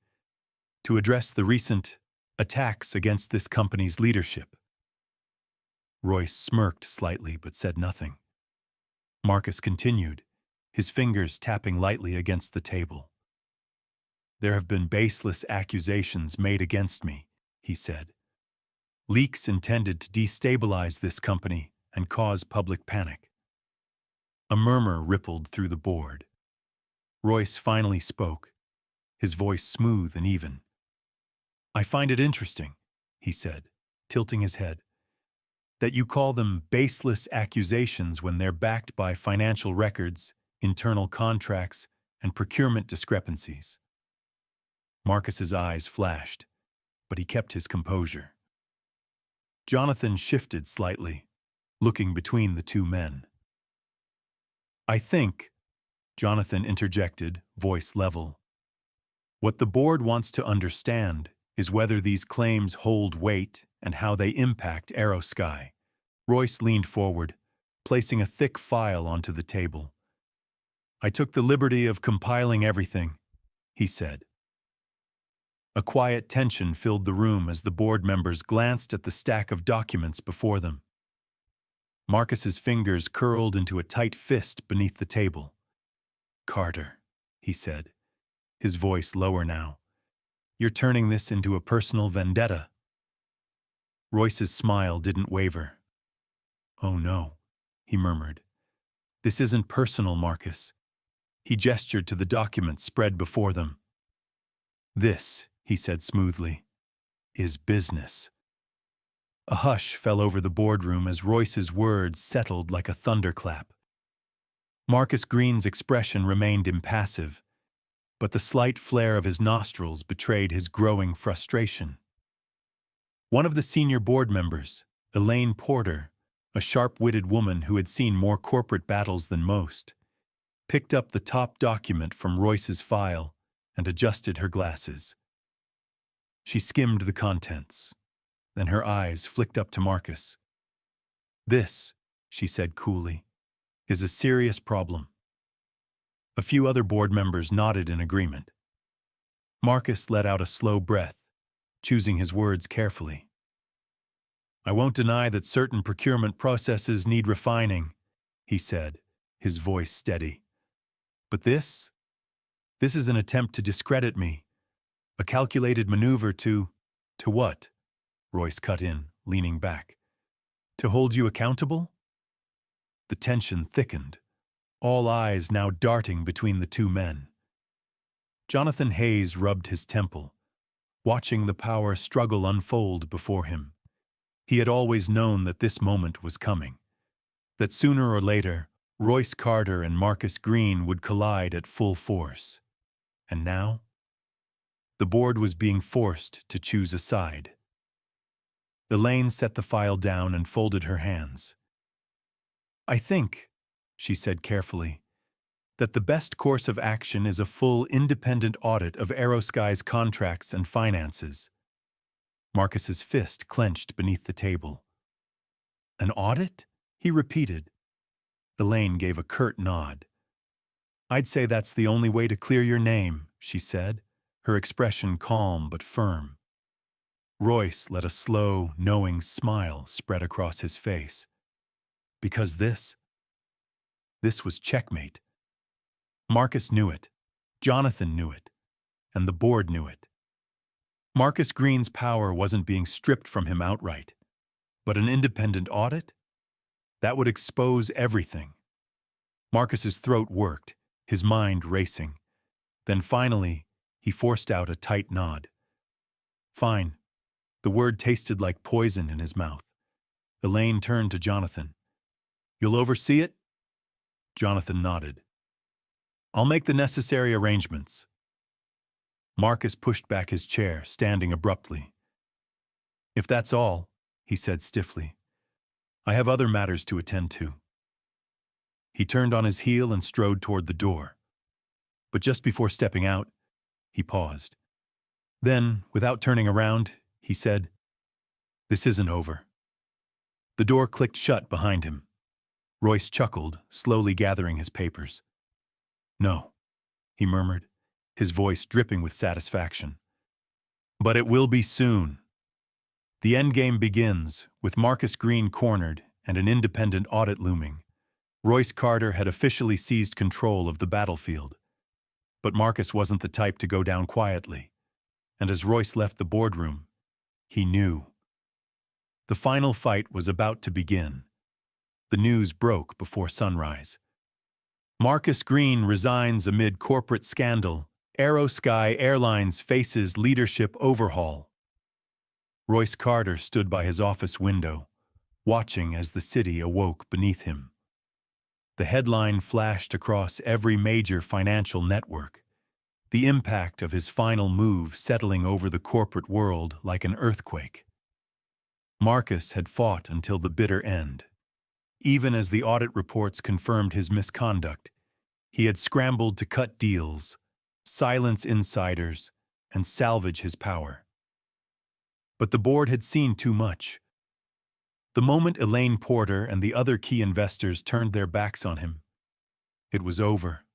"to address the recent attacks against this company's leadership." Royce smirked slightly but said nothing. Marcus continued, his fingers tapping lightly against the table. "There have been baseless accusations made against me," he said. "Leaks intended to destabilize this company and cause public panic." A murmur rippled through the board. Royce finally spoke, his voice smooth and even. "I find it interesting," he said, tilting his head, "that you call them baseless accusations when they're backed by financial records, internal contracts, and procurement discrepancies." Marcus's eyes flashed, but he kept his composure. Jonathan shifted slightly, looking between the two men. "I think," Jonathan interjected, voice level, "what the board wants to understand is whether these claims hold weight and how they impact Aerosky." Royce leaned forward, placing a thick file onto the table. "I took the liberty of compiling everything," he said. A quiet tension filled the room as the board members glanced at the stack of documents before them. Marcus's fingers curled into a tight fist beneath the table. "Carter," he said, his voice lower now, "you're turning this into a personal vendetta." Royce's smile didn't waver. "Oh no," he murmured. "This isn't personal, Marcus." He gestured to the documents spread before them. "This," he said smoothly, "is business." A hush fell over the boardroom as Royce's words settled like a thunderclap. Marcus Green's expression remained impassive, but the slight flare of his nostrils betrayed his growing frustration. One of the senior board members, Elaine Porter, a sharp-witted woman who had seen more corporate battles than most, picked up the top document from Royce's file and adjusted her glasses. She skimmed the contents. Then her eyes flicked up to Marcus. "This," she said coolly, "is a serious problem." A few other board members nodded in agreement. Marcus let out a slow breath, choosing his words carefully. "I won't deny that certain procurement processes need refining," he said, his voice steady. "But this is an attempt to discredit me, a calculated maneuver to what?" Royce cut in, leaning back. "To hold you accountable?" The tension thickened, all eyes now darting between the two men. Jonathan Hayes rubbed his temple, watching the power struggle unfold before him. He had always known that this moment was coming, that sooner or later, Royce Carter and Marcus Green would collide at full force. And now? The board was being forced to choose a side. Elaine set the file down and folded her hands. "I think," she said carefully, "that the best course of action is a full independent audit of Aerosky's contracts and finances." Marcus's fist clenched beneath the table. "An audit?" he repeated. Elaine gave a curt nod. "I'd say that's the only way to clear your name," she said, her expression calm but firm. Royce let a slow, knowing smile spread across his face. Because this was checkmate. Marcus knew it, Jonathan knew it, and the board knew it. Marcus Green's power wasn't being stripped from him outright, but an independent audit? That would expose everything. Marcus's throat worked, his mind racing. Then finally, he forced out a tight nod. Fine. The word tasted like poison in his mouth. Elaine turned to Jonathan. You'll oversee it? Jonathan nodded. I'll make the necessary arrangements. Marcus pushed back his chair, standing abruptly. If that's all, he said stiffly, I have other matters to attend to. He turned on his heel and strode toward the door. But just before stepping out, he paused. Then, without turning around, he said, This isn't over. The door clicked shut behind him. Royce chuckled, slowly gathering his papers. No, he murmured, his voice dripping with satisfaction. But it will be soon. The endgame begins, with Marcus Green cornered and an independent audit looming. Royce Carter had officially seized control of the battlefield. But Marcus wasn't the type to go down quietly. And as Royce left the boardroom, he knew. The final fight was about to begin. The news broke before sunrise. Marcus Green resigns amid corporate scandal. Aerosky Airlines faces leadership overhaul. Royce Carter stood by his office window, watching as the city awoke beneath him. The headline flashed across every major financial network, the impact of his final move settling over the corporate world like an earthquake. Marcus had fought until the bitter end. Even as the audit reports confirmed his misconduct, he had scrambled to cut deals, silence insiders, and salvage his power. But the board had seen too much. The moment Elaine Porter and the other key investors turned their backs on him, it was over.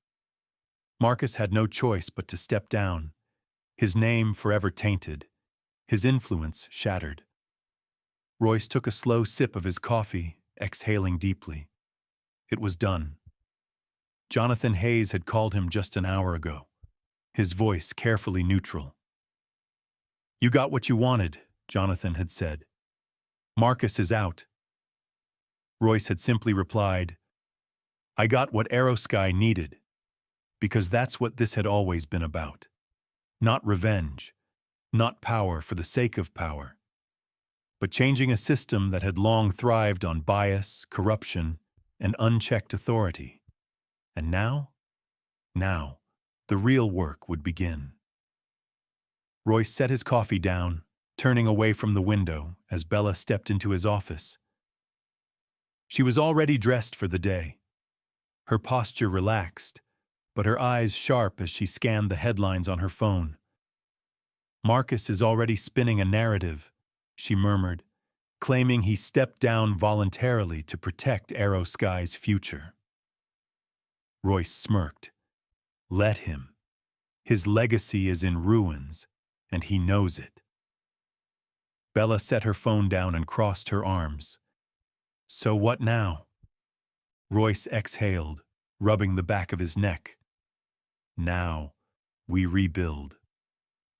Marcus had no choice but to step down, his name forever tainted, his influence shattered. Royce took a slow sip of his coffee, exhaling deeply. It was done. Jonathan Hayes had called him just an hour ago, his voice carefully neutral. You got what you wanted, Jonathan had said. Marcus is out. Royce had simply replied, I got what Aerosky needed, because that's what this had always been about. Not revenge, not power for the sake of power, but changing a system that had long thrived on bias, corruption, and unchecked authority. And now, the real work would begin. Royce set his coffee down, turning away from the window as Bella stepped into his office. She was already dressed for the day. Her posture relaxed, but her eyes sharp as she scanned the headlines on her phone. Marcus is already spinning a narrative, she murmured, claiming he stepped down voluntarily to protect Aerosky's future. Royce smirked. Let him. His legacy is in ruins, and he knows it. Bella set her phone down and crossed her arms. So what now? Royce exhaled, rubbing the back of his neck. Now, we rebuild.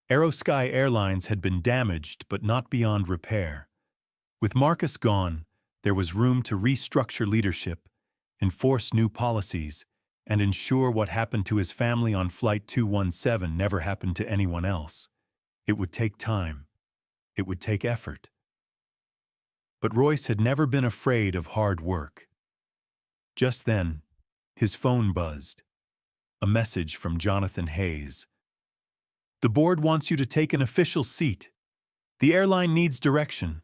Aerosky Airlines had been damaged but not beyond repair. With Marcus gone, there was room to restructure leadership, enforce new policies, and ensure what happened to his family on Flight 217 never happened to anyone else. It would take time. It would take effort. But Royce had never been afraid of hard work. Just then, his phone buzzed. A message from Jonathan Hayes. The board wants you to take an official seat. The airline needs direction,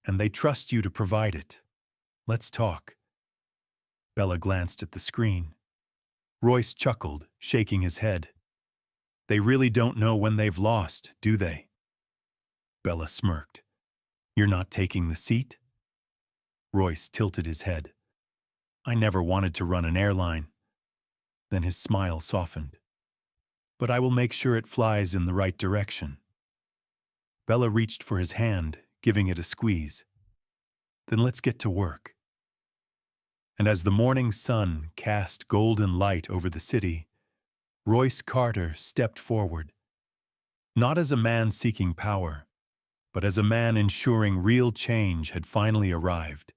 and they trust you to provide it. Let's talk. Bella glanced at the screen. Royce chuckled, shaking his head. They really don't know when they've lost, do they? Bella smirked. You're not taking the seat? Royce tilted his head. I never wanted to run an airline. Then his smile softened. But I will make sure it flies in the right direction. Bella reached for his hand, giving it a squeeze. Then let's get to work. And as the morning sun cast golden light over the city, Royce Carter stepped forward. Not as a man seeking power, but as a man ensuring real change had finally arrived.